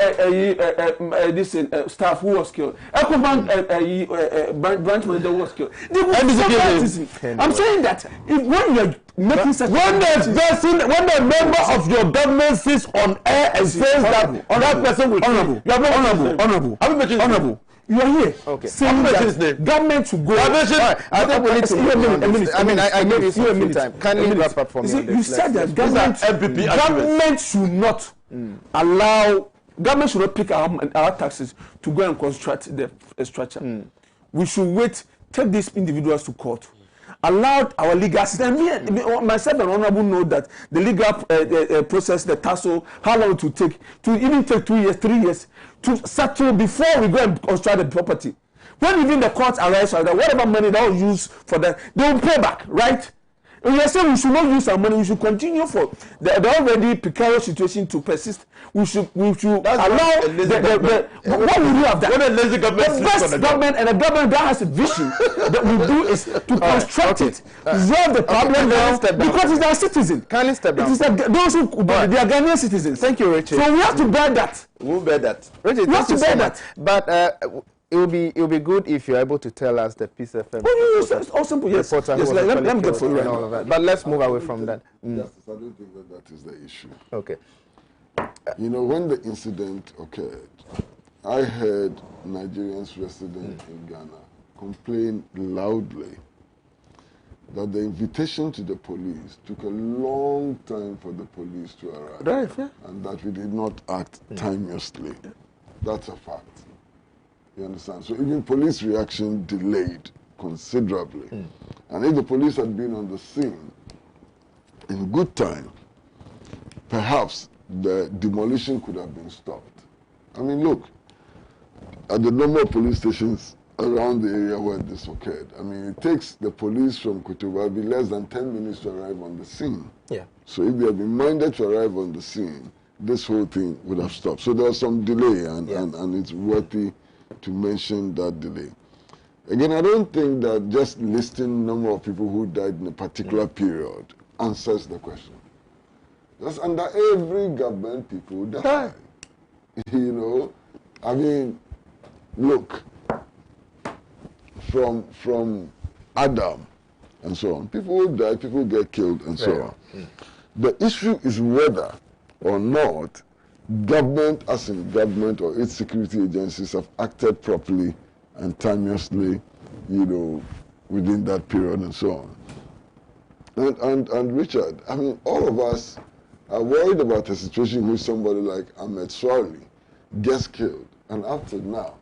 this staff who was killed. Branch manager who was killed. I'm saying that when you're making such when the member of your government sits on air and says that that person will honorable. You are not honorable. Honorable. You are here. Okay. Saying that government should go. I think we need to a minute. I mean, I gave you some time. Can you wrap up for me? You said that government should not allow. Government should not pick our taxes to go and construct the structure. We should wait. Take these individuals to court. Allow our legal system. Myself and Honorable know that the legal process, the tussle, how long it will take to even take 2 years, 3 years to settle before we go and construct the property. When even the court arrives, whatever money they will use for that, they will pay back, right? And we are saying we should not use our money. We should continue for the already precarious situation to persist. We should allow what will you have that? What a lazy government. The best government and a government that has a vision that we do is to construct it, resolve the problem now because it's our citizens. Kindly step down. It is those who they are Ghanaian citizens. Thank you, Richard. So we have to bear that. We'll bear that. Richard, we have to bear that. But it will be good if you're able to tell us the Peace FM. It's all simple. Yes. Let me get for you all of that. But let's move away from that. Justice, I don't think that is the issue. Okay. You know, when the incident occurred, I heard Nigerians resident in Ghana complain loudly that the invitation to the police took a long time for the police to arrive. Right, yeah. And that we did not act timeously. That's a fact. You understand? So even police reaction delayed considerably. And if the police had been on the scene in good time, perhaps the demolition could have been stopped. I mean, look, at the number of police stations around the area where this occurred, I mean, it takes the police from Kotowabi less than 10 minutes to arrive on the scene. Yeah. So if they had been minded to arrive on the scene, this whole thing would have stopped. So there was some delay, and it's worthy to mention that delay. Again, I don't think that just listing number of people who died in a particular period answers the question. Just under every government, people die. You know, I mean, look, from Adam and so on, people die, people get killed and so on. The issue is whether or not government, as in government or its security agencies, have acted properly and timeously, you know, within that period and so on. And Richard, I mean, all of us are worried about a situation in which somebody like Ahmed Swali gets killed, and up to now,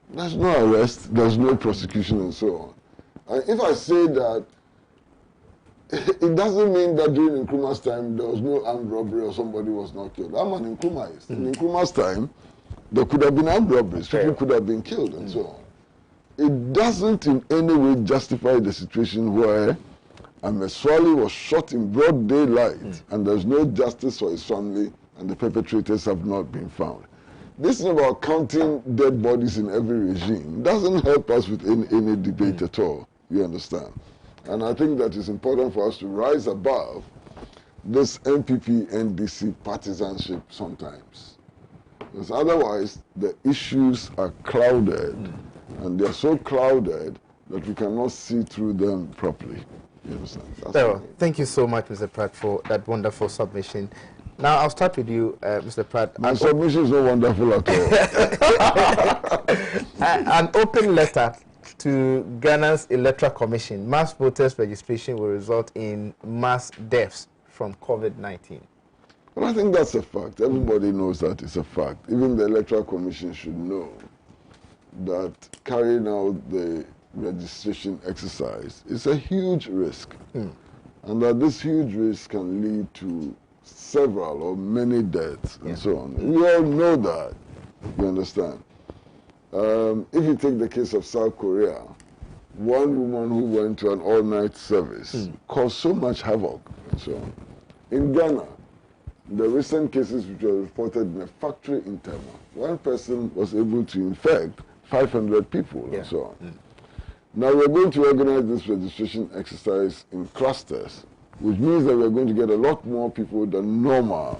there's no arrest, there's no prosecution and so on. And if I say that, it doesn't mean that during Nkrumah's time there was no armed robbery or somebody was not killed. I'm an Nkrumahist. In Nkrumah's time, there could have been armed robberies, people could have been killed and so on. It doesn't in any way justify the situation where And Meswali was shot in broad daylight, and there's no justice for his family, and the perpetrators have not been found. This is about counting dead bodies in every regime. It doesn't help us with any debate at all, you understand? And I think that it's important for us to rise above this NPP-NDC partisanship sometimes. Because otherwise, the issues are clouded, and they're so clouded that we cannot see through them properly. You understand? So, thank you so much, Mr. Pratt, for that wonderful submission. Now, I'll start with you, Mr. Pratt. My submission is not wonderful at all. An open letter to Ghana's Electoral Commission. Mass voters registration will result in mass deaths from COVID-19. Well, I think that's a fact. Everybody knows that it's a fact. Even the Electoral Commission should know that carrying out the registration exercise is a huge risk, and that this huge risk can lead to several or many deaths and so on. We all know that, you understand. If you take the case of South Korea, one woman who went to an all-night service caused so much havoc and so on. In Ghana, the recent cases which were reported in a factory in Tema, one person was able to infect 500 people and so on. Now we're going to organize this registration exercise in clusters, which means that we're going to get a lot more people than normal,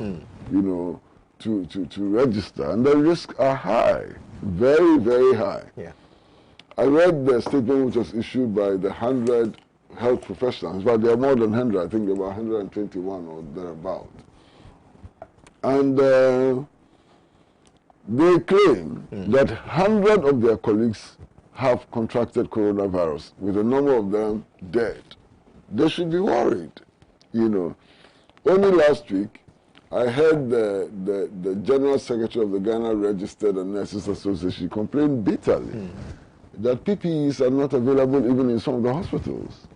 you know, to register. And the risks are high, very, very high. I read the statement which was issued by the 100 health professionals, but there are more than 100, I think there were 121 or thereabout. And they claim that 100 of their colleagues have contracted coronavirus, with a number of them dead. They should be worried, you know. Only last week, I heard the General Secretary of the Ghana Registered and Nurses Association complain bitterly that PPEs are not available even in some of the hospitals.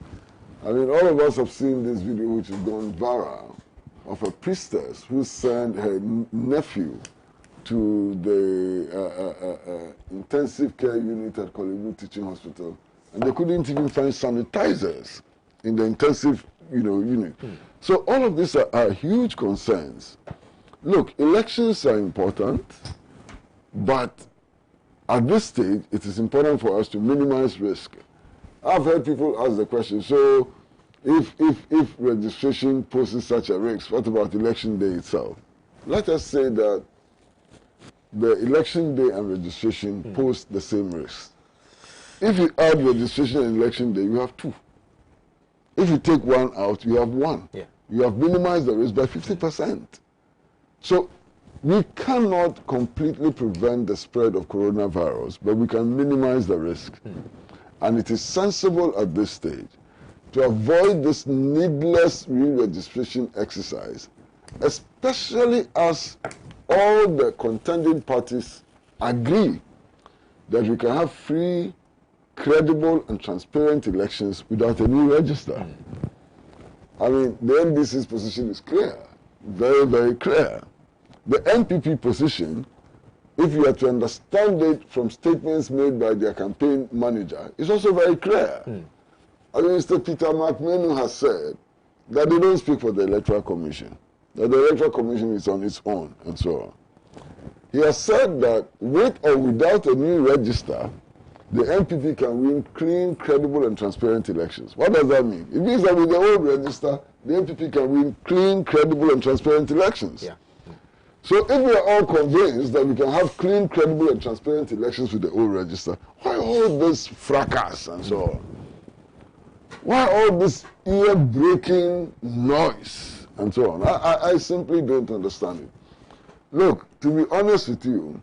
I mean, all of us have seen this video which has gone viral of a priestess who sent her nephew to the intensive care unit at Kolebu Teaching Hospital, and they couldn't even find sanitizers in the intensive, unit. So all of these are huge concerns. Look, elections are important, but at this stage, it is important for us to minimize risk. I've heard people ask the question, so if registration poses such a risk, what about election day itself? Let us say that the election day and registration pose the same risk. If you add registration and election day, you have two. If you take one out, you have one. You have minimized the risk by 50%. So we cannot completely prevent the spread of coronavirus, but we can minimize the risk. And it is sensible at this stage to avoid this needless re-registration exercise, especially as all the contending parties agree that we can have free, credible, and transparent elections without a new register. I mean, the NDC's position is clear, very, very clear. The NPP position, if you are to understand it from statements made by their campaign manager, is also very clear. I mean, Mr. Peter McMenu has said that they don't speak for the Electoral Commission, that the Electoral Commission is on its own, and so on. He has said that with or without a new register, the NPP can win clean, credible, and transparent elections. What does that mean? It means that with the old register, the NPP can win clean, credible, and transparent elections. So if we are all convinced that we can have clean, credible, and transparent elections with the old register, why all this fracas and so on? Why all this ear-breaking noise and so on? I simply don't understand it. Look, to be honest with you,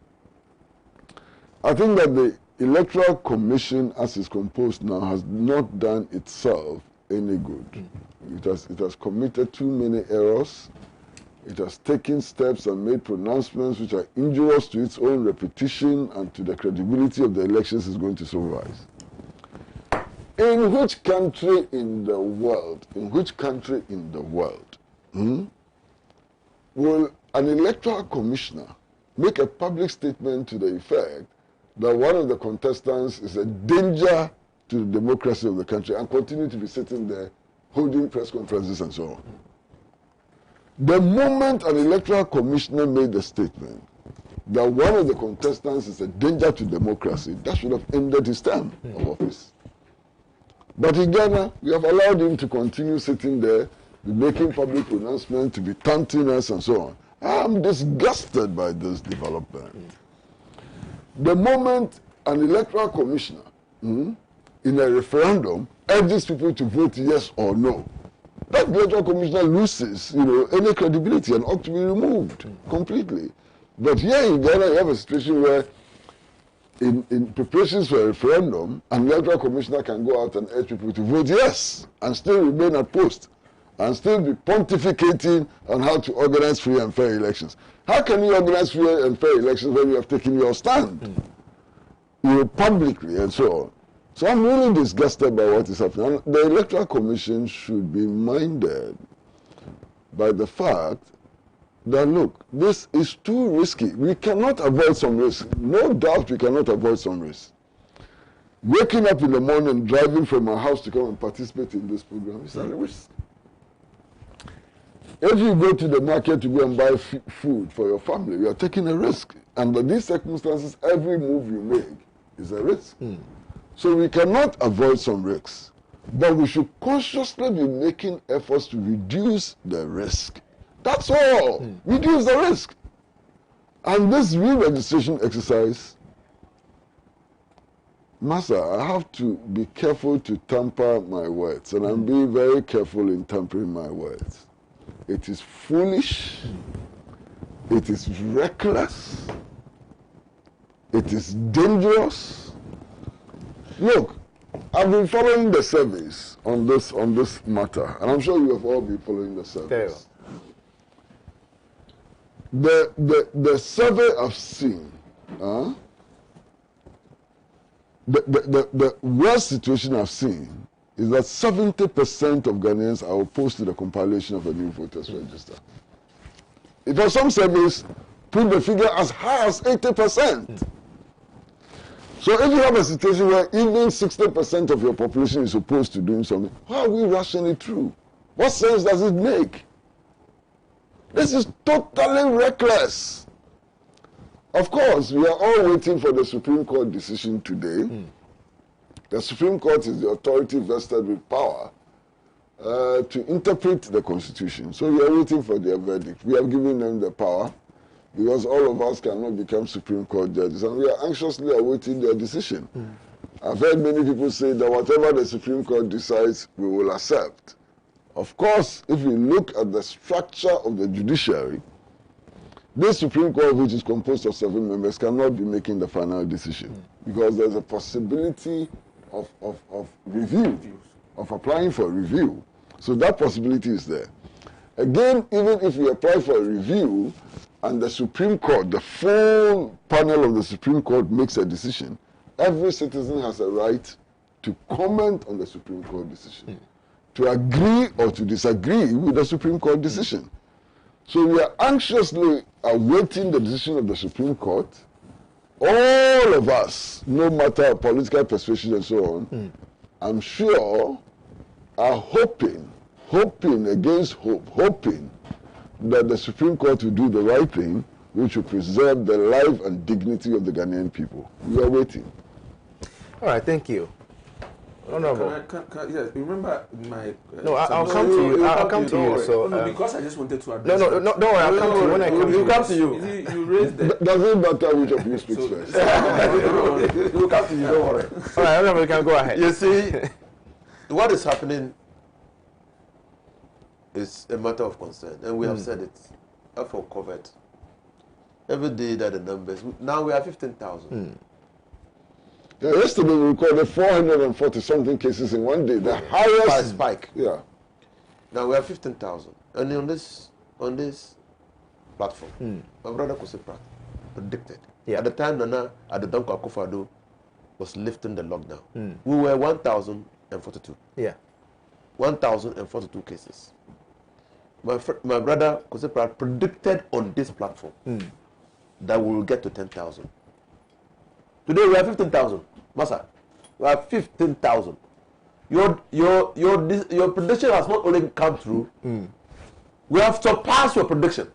I think that the Electoral Commission, as it's composed now, has not done itself any good. It has committed too many errors. It has taken steps and made pronouncements which are injurious to its own reputation and to the credibility of the elections it's going to supervise. In which country in the world, will an electoral commissioner make a public statement to the effect that one of the contestants is a danger to the democracy of the country and continue to be sitting there holding press conferences and so on. The moment an electoral commissioner made a statement that one of the contestants is a danger to democracy, that should have ended his term of office. But in Ghana, we have allowed him to continue sitting there, be making public pronouncements, to be taunting us and so on. I'm disgusted by this development. The moment an electoral commissioner in a referendum urges people to vote yes or no, that electoral commissioner loses, any credibility and ought to be removed completely. But here in Ghana, you have a situation where in preparations for a referendum, an electoral commissioner can go out and urge people to vote yes and still remain at post and still be pontificating on how to organize free and fair elections. How can you organize free and fair elections when you have taken your stand publicly and so on? So I'm really disgusted by what is happening. And the Electoral Commission should be minded by the fact that, look, this is too risky. We cannot avoid some risk. No doubt we cannot avoid some risk. Waking up in the morning, driving from my house to come and participate in this program is a risk. If you go to the market to go and buy food for your family, you are taking a risk. Under these circumstances, every move you make is a risk. So we cannot avoid some risks. But we should consciously be making efforts to reduce the risk. That's all. Reduce the risk. And this re-registration exercise, Master, I have to be careful to temper my words. And I'm being very careful in tempering my words. It is foolish. It is reckless. It is dangerous. Look, I've been following the surveys on this matter, and I'm sure you have all been following the surveys. The survey I've seen, the worst situation I've seen is that 70% of Ghanaians are opposed to the compilation of a new voters register. If for some surveys put the figure as high as 80%. So if you have a situation where even 60% of your population is opposed to doing something, how are we rushing it through? What sense does it make? This is totally reckless. Of course, we are all waiting for the Supreme Court decision today. The Supreme Court is the authority vested with power to interpret the Constitution. So we are waiting for their verdict. We have given them the power because all of us cannot become Supreme Court judges, and we are anxiously awaiting their decision. I've heard many people say that whatever the Supreme Court decides, we will accept. Of course, if we look at the structure of the judiciary, this Supreme Court, which is composed of 7 members, cannot be making the final decision because there's a possibility of review, of applying for review. So that possibility is there. Again, even if we apply for a review and the Supreme Court, the full panel of the Supreme Court makes a decision, every citizen has a right to comment on the Supreme Court decision, to agree or to disagree with the Supreme Court decision. So we are anxiously awaiting the decision of the Supreme Court. All of us, no matter political persuasion and so on, I'm sure are hoping against hope, hoping that the Supreme Court will do the right thing, which will preserve the life and dignity of the Ghanaian people. We are waiting. All right, thank you. Honorable. Yes, remember my... no, I'll come to you. I'll come to you. So, no, because I just wanted to address... No, don't worry. I'll come to you when I come to you. Come to you. You raised the... Doesn't matter which of you speaks first. We'll come to you, don't worry. All right, Honorable, you can go ahead. You see, what is happening is a matter of concern, and we have said it. Therefore, covered. Every day that the numbers... Now we are 15,000. Yeah, yesterday we recorded 440-something cases in one day, the highest spike. Yeah. Now we have 15,000, and on this platform, my brother Kusiprat predicted. At the time Nana Adedanko Akufo-Addo was lifting the lockdown, we were 1,042. Yeah. 1,042 cases. My brother Kusiprat predicted on this platform that we will get to 10,000. Today we have 15,000. Massa, we have 15,000. your prediction has not only come true, we have surpassed your prediction.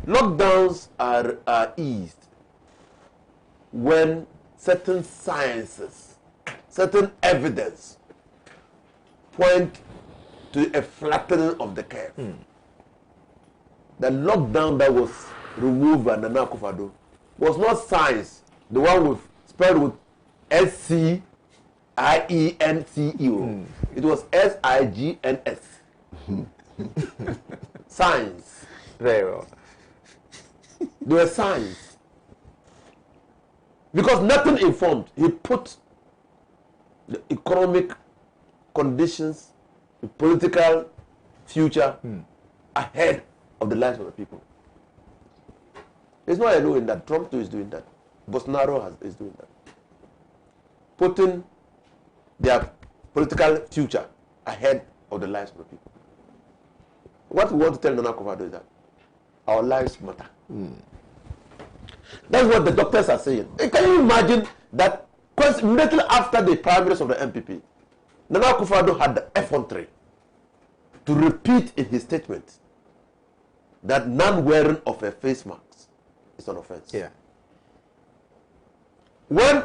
Lockdowns are eased when certain sciences, certain evidence point to a flattening of the curve. The lockdown that was removed by Nana Akufo-Addo was not science, the one with spelled with SCIENCEO. It was SIGNS. Science. Very well. They were science. Because nothing informed. He put the economic conditions, the political future ahead of the lives of the people. It's not alone in that. Trump too is doing that. Bolsonaro is doing that. Putting their political future ahead of the lives of the people. What we want to tell Nana Akufo-Addo is that our lives matter. That's what the doctors are saying. Can you imagine that immediately after the primaries of the MPP, Nana Akufo-Addo had the effrontery to repeat in his statement that non-wearing of a face mask is an offense. Yeah. When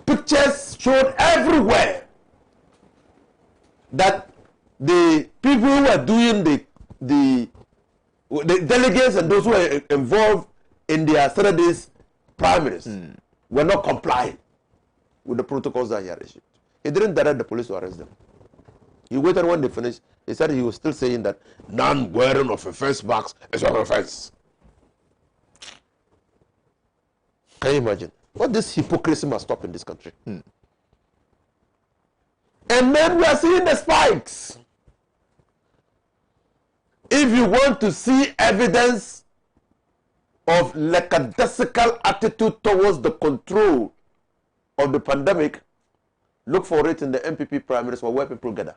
pictures showed everywhere that the people who were doing the delegates and those who were involved in their Saturdays primaries were not complying with the protocols that he had issued. He didn't direct the police to arrest them. He waited when they finished. He said he was still saying that non-wearing of a face mask is an offense. Can you imagine? What this hypocrisy must stop in this country. And then we are seeing the spikes. If you want to see evidence of lackadaisical attitude towards the control of the pandemic, look for it in the MPP primaries where people gather.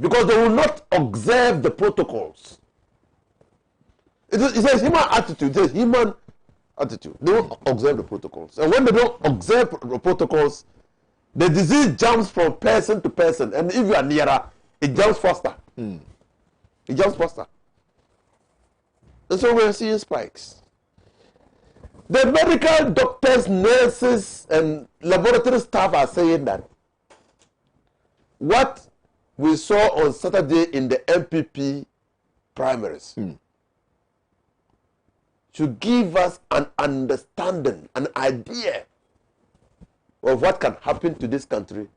Because they will not observe the protocols. It's a human attitude. It's a human attitude. They don't observe the protocols. And when they don't observe the protocols, the disease jumps from person to person. And if you are nearer, it jumps faster. It jumps faster. And so we're seeing spikes. The medical doctors, nurses, and laboratory staff are saying that what we saw on Saturday in the MPP primaries should give us an understanding, an idea of what can happen to this country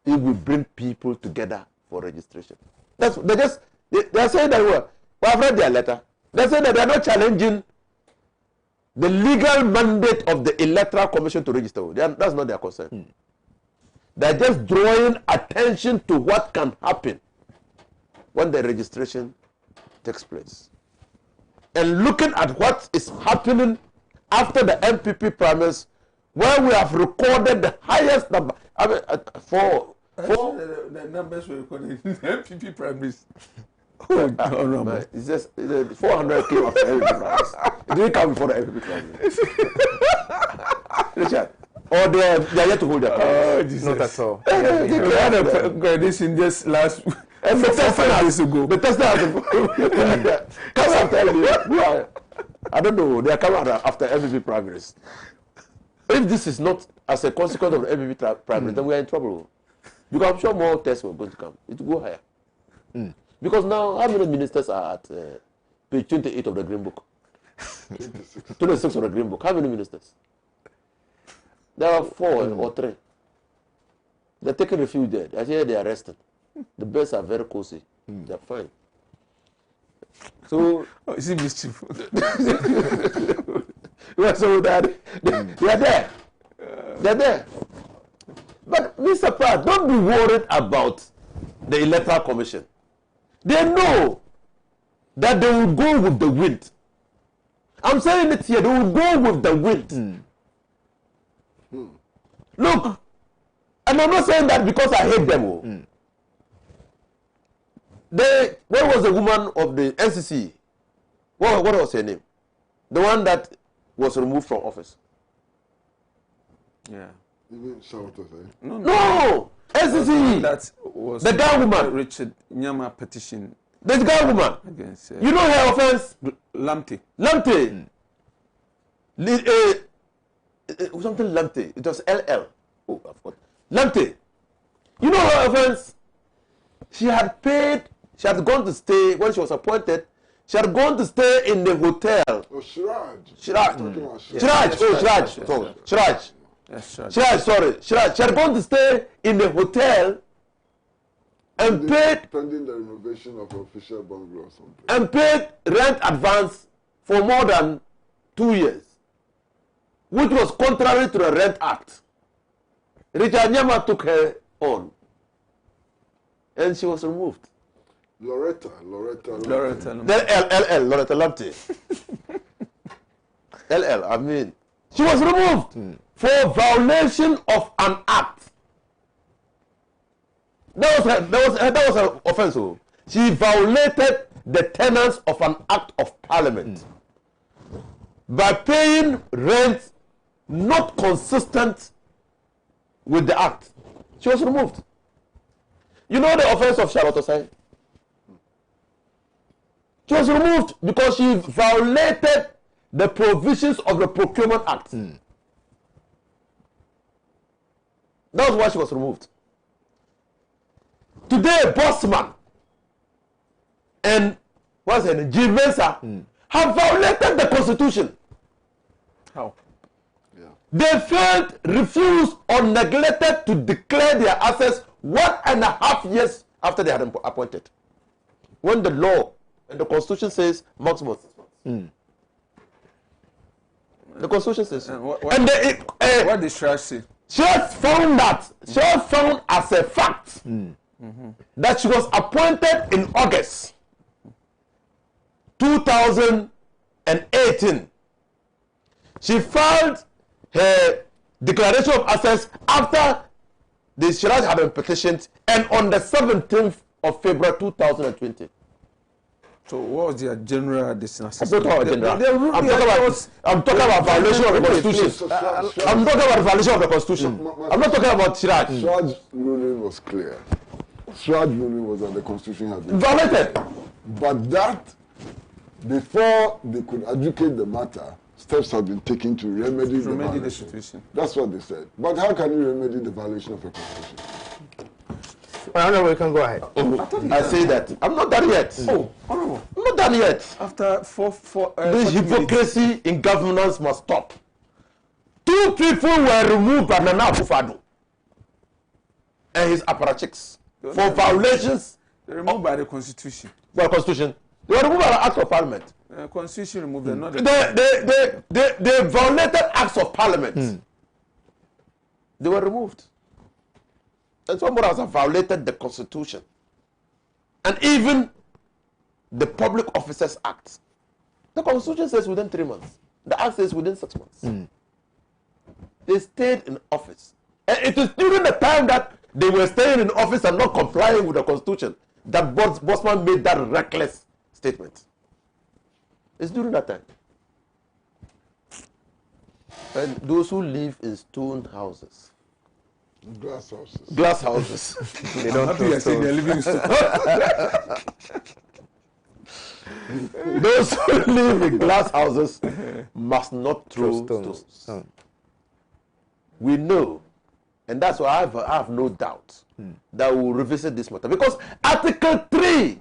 if we bring people together for registration. They are saying that we have read their letter. They say that they are not challenging the legal mandate of the Electoral Commission to register. That's not their concern. They're just drawing attention to what can happen when the registration takes place. And looking at what is happening after the MPP primaries, where we have recorded the highest number. I mean, the numbers were recorded in the MPP primaries. It's just 400 came after MPP primaries. It didn't come before the MPP primaries. Richard. Or they are yet to hold their primaries. Not at all. They had a graduation just last week. And the testing has to go. The testing has to go. Come and tell me. I don't know. They are coming after MPP primaries. If this is not as a consequence of the MPP primaries, then we are in trouble. Because I'm sure more tests were going to come. It will go higher. Because now, how many ministers are at page 28 of the Green Book? 26 of the Green Book. How many ministers? There are 4 or 3. They're taking refuge there. I hear they are arrested. The beds are very cozy. They're fine. So, is it mischief? So they are there. They're there. But Mr. Pratt, don't be worried about the Electoral Commission. They know that they will go with the wind. I'm saying it here, they will go with the wind. Look, and I'm not saying that because I hate them. Where was the woman of the NCC? What was her name? The one that was removed from office. Yeah. Even shout us, eh? No! SCC! That was The guy woman. Richard Nyama petition The guy woman. against You know her offense? Lamptey. Lamptey. Something Lamptey. It was LL. Oh, I forgot. Lamptey. You know her offense? She had gone to stay, when she was appointed, she had gone to stay in the hotel. Oh, Shiraj. Shiraj. Talking about Shiraj. Shiraj. Yes, sure. Shiraj. She had gone to stay in the hotel and paid Pending the renovation of official bungalow or something. and paid rent advance for more than 2 years, which was contrary to the Rent Act. Richard Nyama took her on, and she was removed. Loretta. LL, Loretta Lamptey. LL, I mean, she was removed for violation of an act. That was her offense. Oh. She violated the tenets of an act of parliament by paying rent not consistent with the act. She was removed. You know the offense of Charlotte Osai? She was removed because she violated the provisions of the Procurement Act. That was why she was removed. Today, Bossman and what's her name, Jim Mensah have violated the Constitution. How? They failed, refused, or neglected to declare their assets 1.5 years after they had been appointed. When the law and the Constitution says maximum 6 months. The Constitution says so. What did Shiraj say? She has found as a fact that she was appointed in August 2018. She filed her declaration of assets after the Shiraj had been petitioned, and on the 17th of February 2020. So what was their general decision? I'm talking about violation of the Constitution. I'm talking about violation of the Constitution. I'm not talking about Shiraj. Shiraj's ruling was clear. Shiraj's ruling was that the Constitution had been Violated. But that, before they could adjudicate the matter, steps have been taken to remedy the violation. situation. That's what they said. But how can you remedy the violation of a Constitution? I don't know, we can go ahead. I say that. I'm not done yet. Oh, honorable. I'm not done yet. After This hypocrisy in governance must stop. 2 people were removed by Nana Akufo-Addo and his apparatchiks for violations. They removed by the Constitution. By the Constitution. They were removed by the Act of Parliament. Constitution removed them, not the They violated Acts of Parliament. They were removed. And somebody has violated the Constitution. And even the Public Officers Act. The Constitution says within 3 months. The Act says within 6 months. They stayed in office. And it is during the time that they were staying in office and not complying with the Constitution that Bosman made that reckless statement. It's during that time. And those who live in stone houses, Glass houses. glass houses, They don't throw stones. they're living in those who live in glass houses must not throw stones. stones. We know, and that's why I have no doubt that we will revisit this matter, because Article 3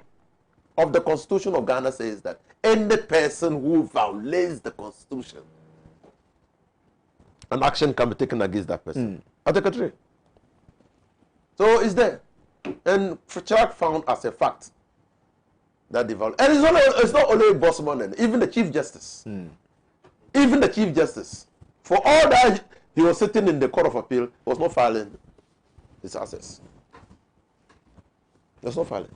of the Constitution of Ghana says that any person who violates the Constitution, an action can be taken against that person. Article 3. So it's there. And Chirac found as a fact that they violated. And it's not only Bosman, and even the Chief Justice. Even the Chief Justice. For all that he was sitting in the Court of Appeal, was not filing his assets. He was not filing.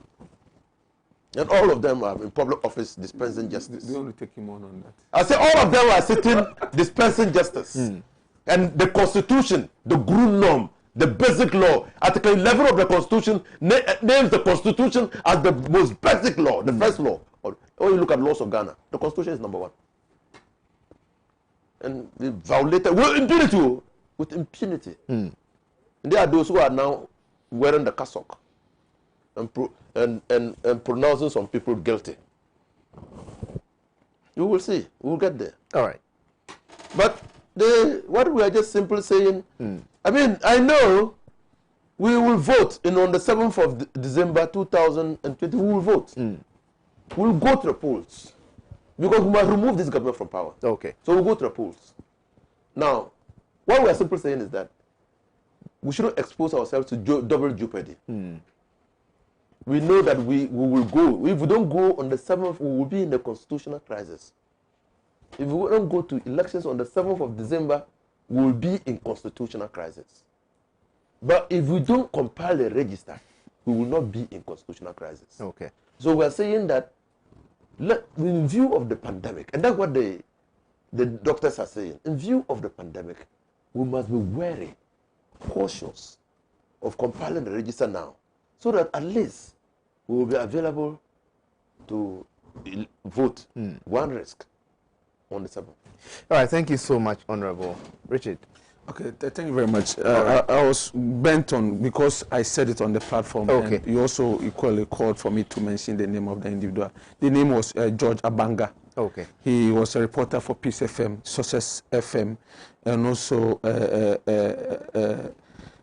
And all of them are in public office dispensing justice. They only take him on that. I say all of them are sitting dispensing justice. And the Constitution, the Grundnorm, the basic law, Article 11 of the Constitution names the Constitution as the most basic law, the first law. When you look at laws of Ghana, the Constitution is number 1. And they violated, well, impunity. with impunity. And there are those who are now wearing the cassock and pronouncing some people guilty. You will see. We will get there. All right. But what we are just simply saying, I mean, I know we will vote on the 7th of December 2020. We will vote. We will go to the polls because we must remove this government from power. Okay. So we'll go to the polls. Now, what we are simply saying is that we shouldn't expose ourselves to double jeopardy. We know that we will go. If we don't go on the 7th, we will be in a constitutional crisis. If we don't go to elections on the 7th of December, we will be in constitutional crisis. But if we don't compile a register, we will not be in constitutional crisis. Okay. So we are saying that in view of the pandemic, and that's what the doctors are saying, in view of the pandemic, we must be wary, cautious of compiling the register now, so that at least we will be available to vote one risk on the 7th. All right, thank you so much, Honorable Richard. Okay, thank you very much. I was bent on, because I said it on the platform, okay. And you also equally called for me to mention the name of the individual. The name was George Abanga. Okay. He was a reporter for Peace FM, Success FM, and also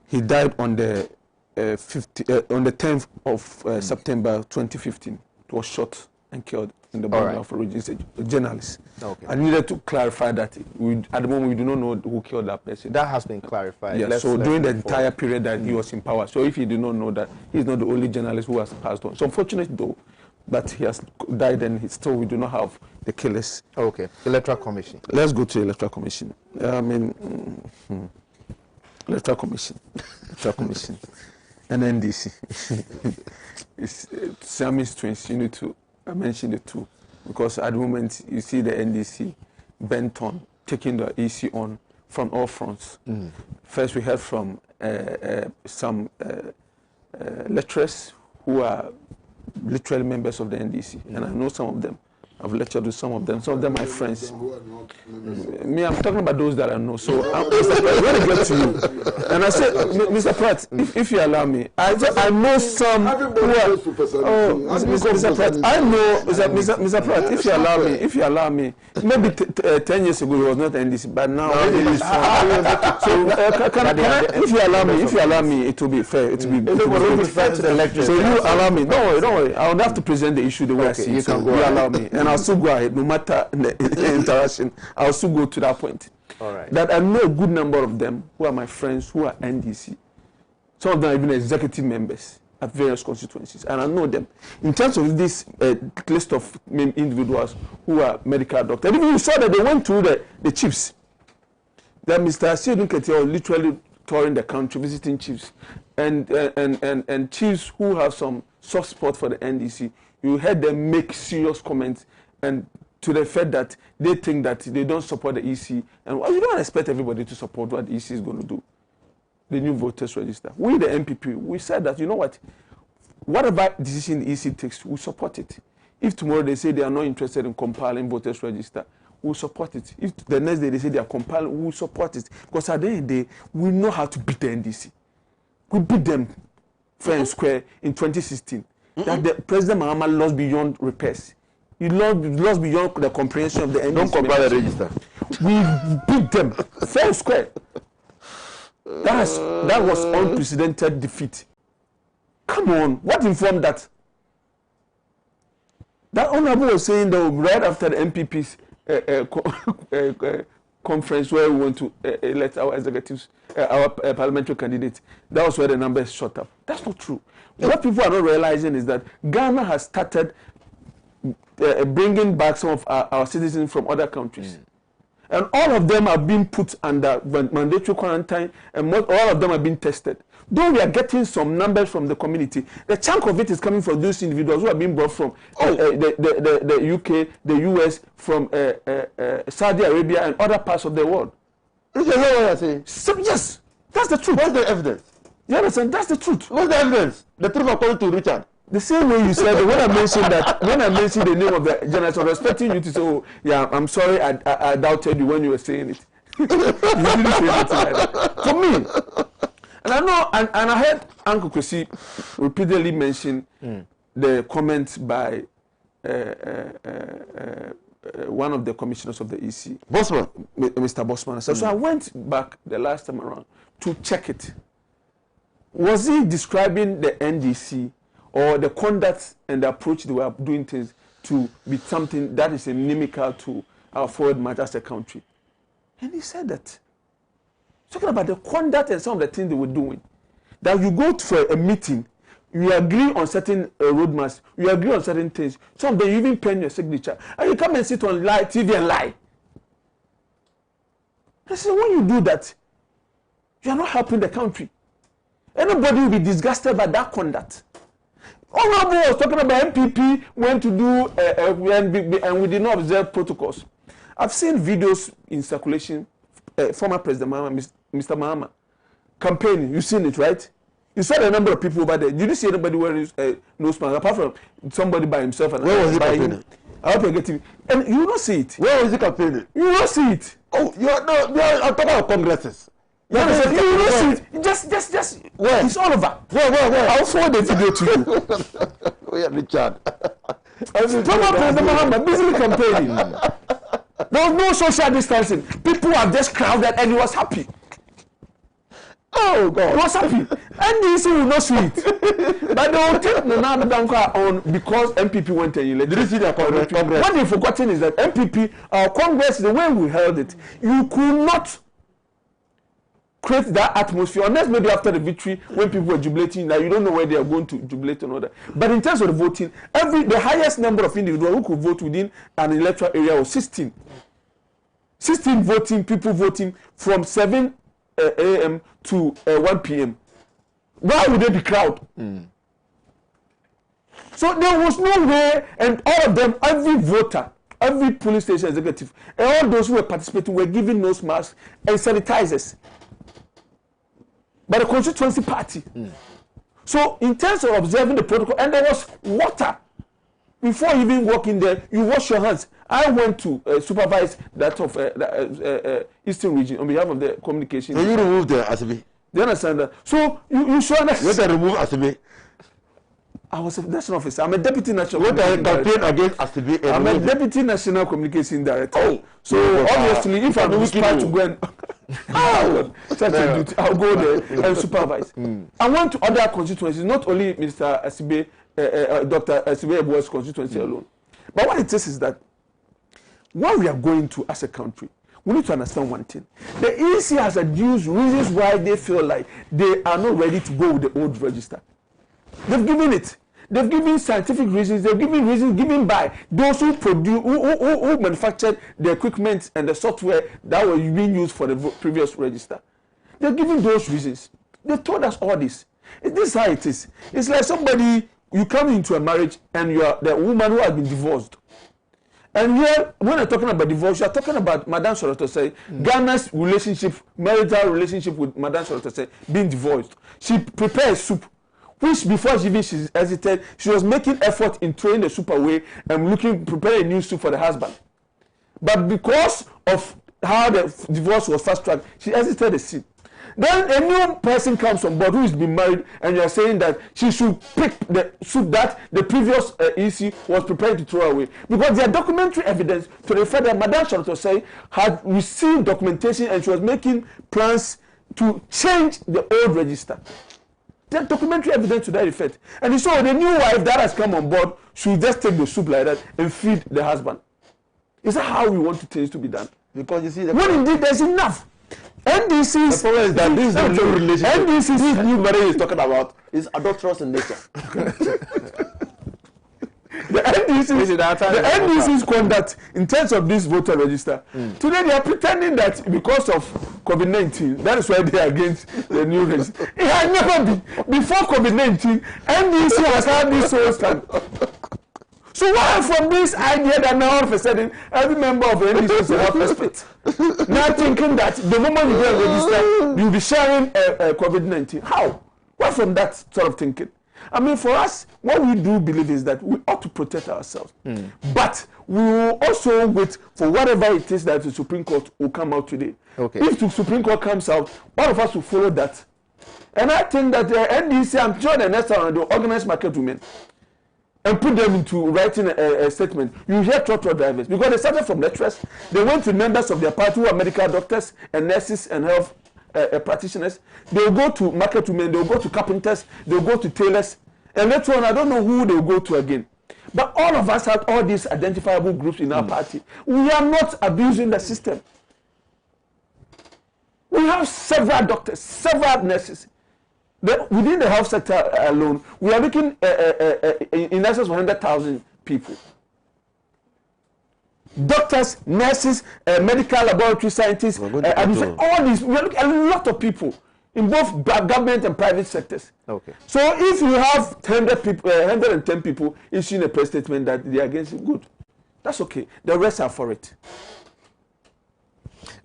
he died on the 10th of September 2015. He was shot and killed in the border of origin. He's a journalist. Okay. I needed to clarify that. At the moment, we do not know who killed that person. That has been clarified. Yeah, so during the entire period that he was in power. So if you do not know that, he's not the only journalist who has passed on. So unfortunate though, that he has died and we do not have the killers. Okay. Electoral Commission. Let's go to the Electoral Commission. Electoral Commission. Electoral Commission. And NDC. It's Siamese twins. You need to mention the two. Because at the moment, you see the NDC bent on taking the EC on from all fronts. First, we heard from some lecturers who are literally members of the NDC. And I know some of them. I've lectured with some of them. Some of them are my friends. Me, I'm talking about those that I know. So Mr. Pratt, when I get to you, and I said, Mr. Pratt, if you allow me, I know some who are. Oh, Mr. Pratt, I know, Mr. Pratt, if you allow me, maybe 10 years ago he was not NDC, but now he is from. So if you allow me, it will be fair. It will be fair to the electorate. So you allow me. Don't worry. I would have to present the issue the way I see it. So you allow me. And I'll still go ahead, no matter the interaction, I'll still go to that point. All right. That I know a good number of them who are my friends who are NDC. Some of them are even executive members at various constituencies, and I know them. In terms of this list of individuals who are medical doctors, even you saw that they went through the chiefs. That Mr. Asiodun Ketia literally touring the country, visiting chiefs, and chiefs who have some soft spot for the NDC. You heard them make serious comments and to the fact that they think that they don't support the EC. And you don't expect everybody to support what the EC is going to do, the new voters register. We, the MPP, we said that, you know what, whatever decision the EC takes, we support it. If tomorrow they say they are not interested in compiling voters register, we'll support it. If the next day they say they are compiling, we'll support it. Because at the end of the day, we know how to beat the NDC. We beat them fair and square in 2016. That the President Mahama lost beyond repairs. He lost beyond the comprehension of the NDC. Don't compile the register. We beat them fair and square. That was unprecedented defeat. Come on, what informed that? That honorable was saying that right after the MPP's conference where we want to elect our executives, our parliamentary candidates, that was where the numbers shot up. That's not true. What people are not realizing is that Ghana has started bringing back some of our citizens from other countries. And all of them are being put under mandatory quarantine, and all of them are being tested. Though we are getting some numbers from the community, the chunk of it is coming from those individuals who are being brought from the UK, the US, from Saudi Arabia, and other parts of the world. Is that what you're saying? So, yes, that's the truth. What's the evidence? You understand? That's the truth. What's the evidence? The truth according to Richard. The same way you said it, when I mentioned the name of the journalist, I was expecting you to say, oh, yeah, I'm sorry, I doubted you when you were saying it. You didn't say anything like that. For me, and I know, and I heard Uncle Kwesi repeatedly mention the comment by one of the commissioners of the EC, Bosman, Mr. Bosman. So I went back the last time around to check it. Was he describing the NDC or the conduct and the approach they were doing things to be something that is inimical to our forward march as a country? And he said that. Talking about the conduct and some of the things they were doing. That you go for a meeting, you agree on certain roadmaps, you agree on certain things. Some of them you even pen your signature. And you come and sit on live TV and lie. I said, when you do that, you are not helping the country. Anybody will be disgusted by that conduct. Honorable was talking about MPP went to do and we did not observe protocols. I've seen videos in circulation, former President Mahama, Mr. Mahama, campaigning. You've seen it, right? You saw the number of people over there. Did you see anybody wearing nose mask apart from somebody by himself? And where was he campaigning? I hope you get it. And you don't see it. Where was he campaigning? You don't see it. Oh, I'm talking about congresses. You don't see it. Just where? It's all over. Where? I'll forward the video to you. Where, Richard? Former President Mahama busily campaigning. There was no social distancing. People were just crowded and he was happy. Oh God! He was happy. NDC will not see it. But they will take Nana Dankwa on because MPP went and elected. Did you see their Congress? What they've forgotten is that MPP, our Congress, the way we held it, you could not create that atmosphere unless maybe after the victory when people were jubilating that you don't know where they are going to jubilate and all that. But in terms of the voting, the highest number of individuals who could vote within an electoral area was 16. 16 voting, people voting from 7 a.m. to 1 p.m. Why would they be crowd? So there was no way, and all of them, every voter, every police station executive, and all those who were participating were given nose masks and sanitizers by the constituency party. So in terms of observing the protocol, and there was water. Before you even walk in there, you wash your hands. I went to supervise that of the Eastern region on behalf of the communication. So you removed the ASB? Do you understand that? So you should understand. When they remove ASB? I was a national officer. I'm a deputy national. When they campaign against ASB? I'm a deputy national communication director. Oh, so obviously, if I'm inspired to go and I'll go there and supervise. I went to other constituencies, not only Mr. Asibe, Dr. Asibe Ebua's constituency alone. But what it is that what we are going to as a country, we need to understand one thing. The EC has adduced reasons why they feel like they are not ready to go with the old register. They've given it. They've given scientific reasons. They've given reasons given by those who produce, who manufactured the equipment and the software that were being used for the previous register. They're giving those reasons. They told us all this. This is how it is. It's like somebody, you come into a marriage and you are the woman who has been divorced. And here, when I'm talking about divorce, you're talking about Madame Sorotose, Ghana's relationship, marital relationship with Madame Sorotose being divorced. She prepared soup, which before she hesitated, she was making effort in throwing the soup away and preparing a new soup for the husband. But because of how the divorce was fast-tracked, she hesitated the scene. Then a new person comes on board who is being married, and you are saying that she should pick the soup that the previous EC was preparing to throw away. Because there are documentary evidence to the fact that Madame Sorotose had received documentation and she was making plans to change the old register. There are documentary evidence to that effect. And so the new wife that has come on board should just take the soup like that and feed the husband. Is that how we want things to be done? Because you see, when indeed there's enough. NDC's, the problem is that this is the new relationship. NDC's This new marriage is talking about is adulterous in nature. The NDC's conduct in terms of this voter register. Today they are pretending that because of COVID-19, that is why they are against the new register. It had never been. Before COVID-19, NDC has had this whole stand. So why from this idea that now all of a sudden every member of the NDC is a health expert? Now thinking that the moment you get registered, you'll be sharing COVID-19. How? Why from that sort of thinking? I mean, for us, what we do believe is that we ought to protect ourselves. But we will also wait for whatever it is that the Supreme Court will come out today. Okay. If the Supreme Court comes out, all of us will follow that. And I think that the NDC, I'm sure the next time they'll organize market women and put them into writing a statement. You hear trotro drivers, because they started from lecturers, they went to members of their party who are medical doctors and nurses and health practitioners. They'll go to market women, they'll go to carpenters, they'll go to tailors, and later on, I don't know who they'll go to again. But all of us have all these identifiable groups in our party. We are not abusing the system. We have several doctors, several nurses. Within the health sector alone, we are looking in excess of 100,000 people. Doctors, nurses, medical laboratory scientists, all these, we are looking at a lot of people in both government and private sectors. Okay. So if you have 110 people issuing a press statement that they are against it, good. That's okay. The rest are for it.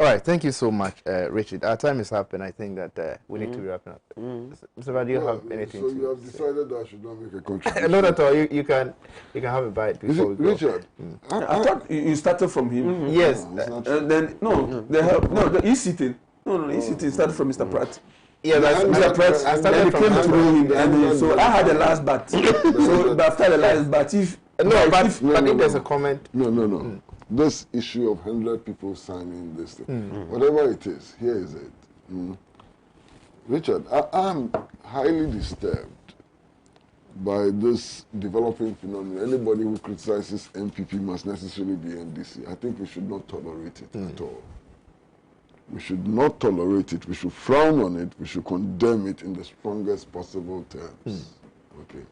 All right, thank you so much, Richard. Our time is up, and I think that we need to be wrapping up. Mr. Vad, do you have anything so to you have say? decided that I should not make a contribution? Not at all. You can have a bite before we go. Richard, I thought you started from him. Yes. And then he's sitting. No, he's sitting. Started from Mr. Pratt. Yeah, Mr. Pratt. I started And he from came Mr. through him, and so I had the last bat. So after the last bat, if there's a comment. No. This issue of 100 people signing this thing, whatever it is, here is it. Richard, I'm highly disturbed by this developing phenomenon. Anybody who criticizes MPP must necessarily be NDC. I think we should not tolerate it at all. We should not tolerate it. We should frown on it. We should condemn it in the strongest possible terms. Okay.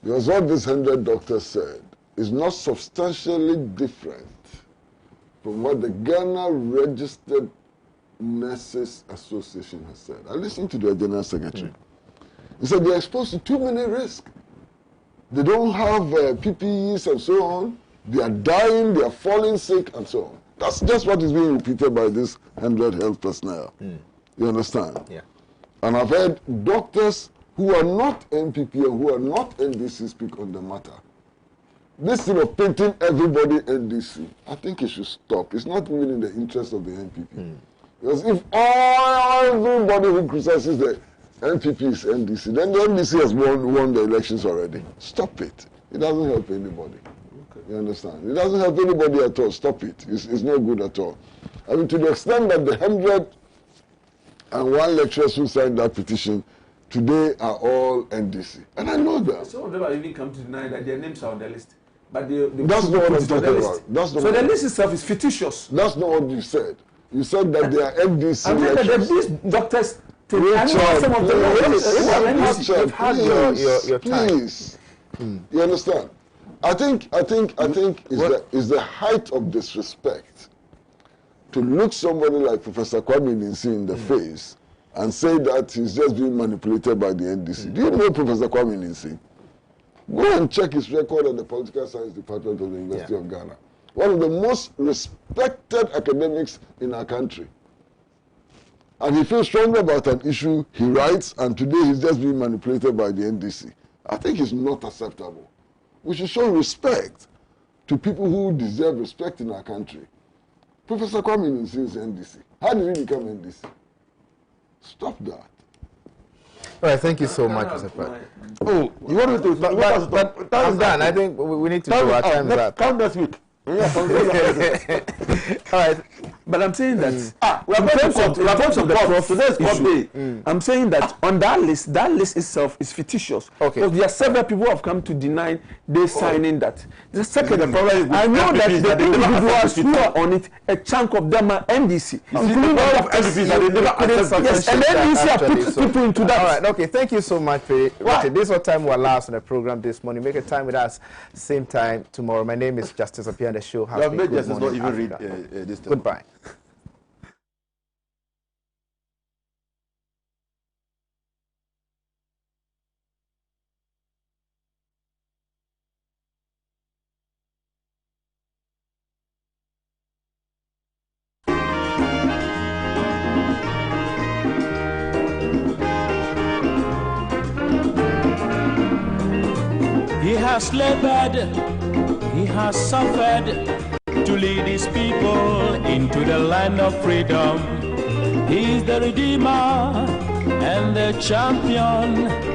Because what this 100 doctors said is not substantially different from what the Ghana Registered Nurses Association has said. I listened to their general secretary. He said they're exposed to too many risks. They don't have PPEs and so on. They are dying, they are falling sick and so on. That's just what is being repeated by this 100 health personnel. You understand? Yeah. And I've heard doctors who are not NPP and who are not NDC speak on the matter. This thing of painting everybody NDC, I think it should stop. It's not even in the interest of the NPP. Because if everybody who criticizes the NPP is NDC, then the NDC has won the elections already. Stop it. It doesn't help anybody. You understand? It doesn't help anybody at all. Stop it. It's no good at all. I mean, to the extent that the 101 lecturers who signed that petition today are all NDC. And I know that. Some of them have even come to deny that their names are on the list. But that's not what I'm talking about. So the list itself is fictitious. That's not what you said. You said that they are NDC lecturers. lecturers. These doctors... Richard, please. You understand? I think is the height of disrespect to look somebody like Professor Kwame Ninsi in the face and say that he's just being manipulated by the NDC. Do you know Professor Kwame Ninsi? Go and check his record at the Political Science Department of the University of Ghana. One of the most respected academics in our country. And he feels strongly about an issue, he writes, and today he's just being manipulated by the NDC. I think it's not acceptable. We should show respect to people who deserve respect in our country. Professor Kwame Ninsi is NDC. How did he become NDC? Stop that. All right, thank you so much, Mr. Pratt. Oh, you want me to... But I'm done. I think we need to go. Our time is up. Come next week. All right. But I'm saying that we are going to the today's court day. I'm saying that on that list itself is fictitious. Okay. Because there are several people who have come to deny they signing that. The second, I know that the individuals who are on it, a chunk of them are NDC. Including all of MPPs that they never accepted. Yes, and NDC have put people into that. All right, okay. Thank you so much, Richard. This is what time will last on the program this morning. Make a time with us same time tomorrow. My name is Justice Appiah. The show has been Good Morning Africa. This Goodbye. has labored, he has suffered to lead his people into the land of freedom. He is the Redeemer and the champion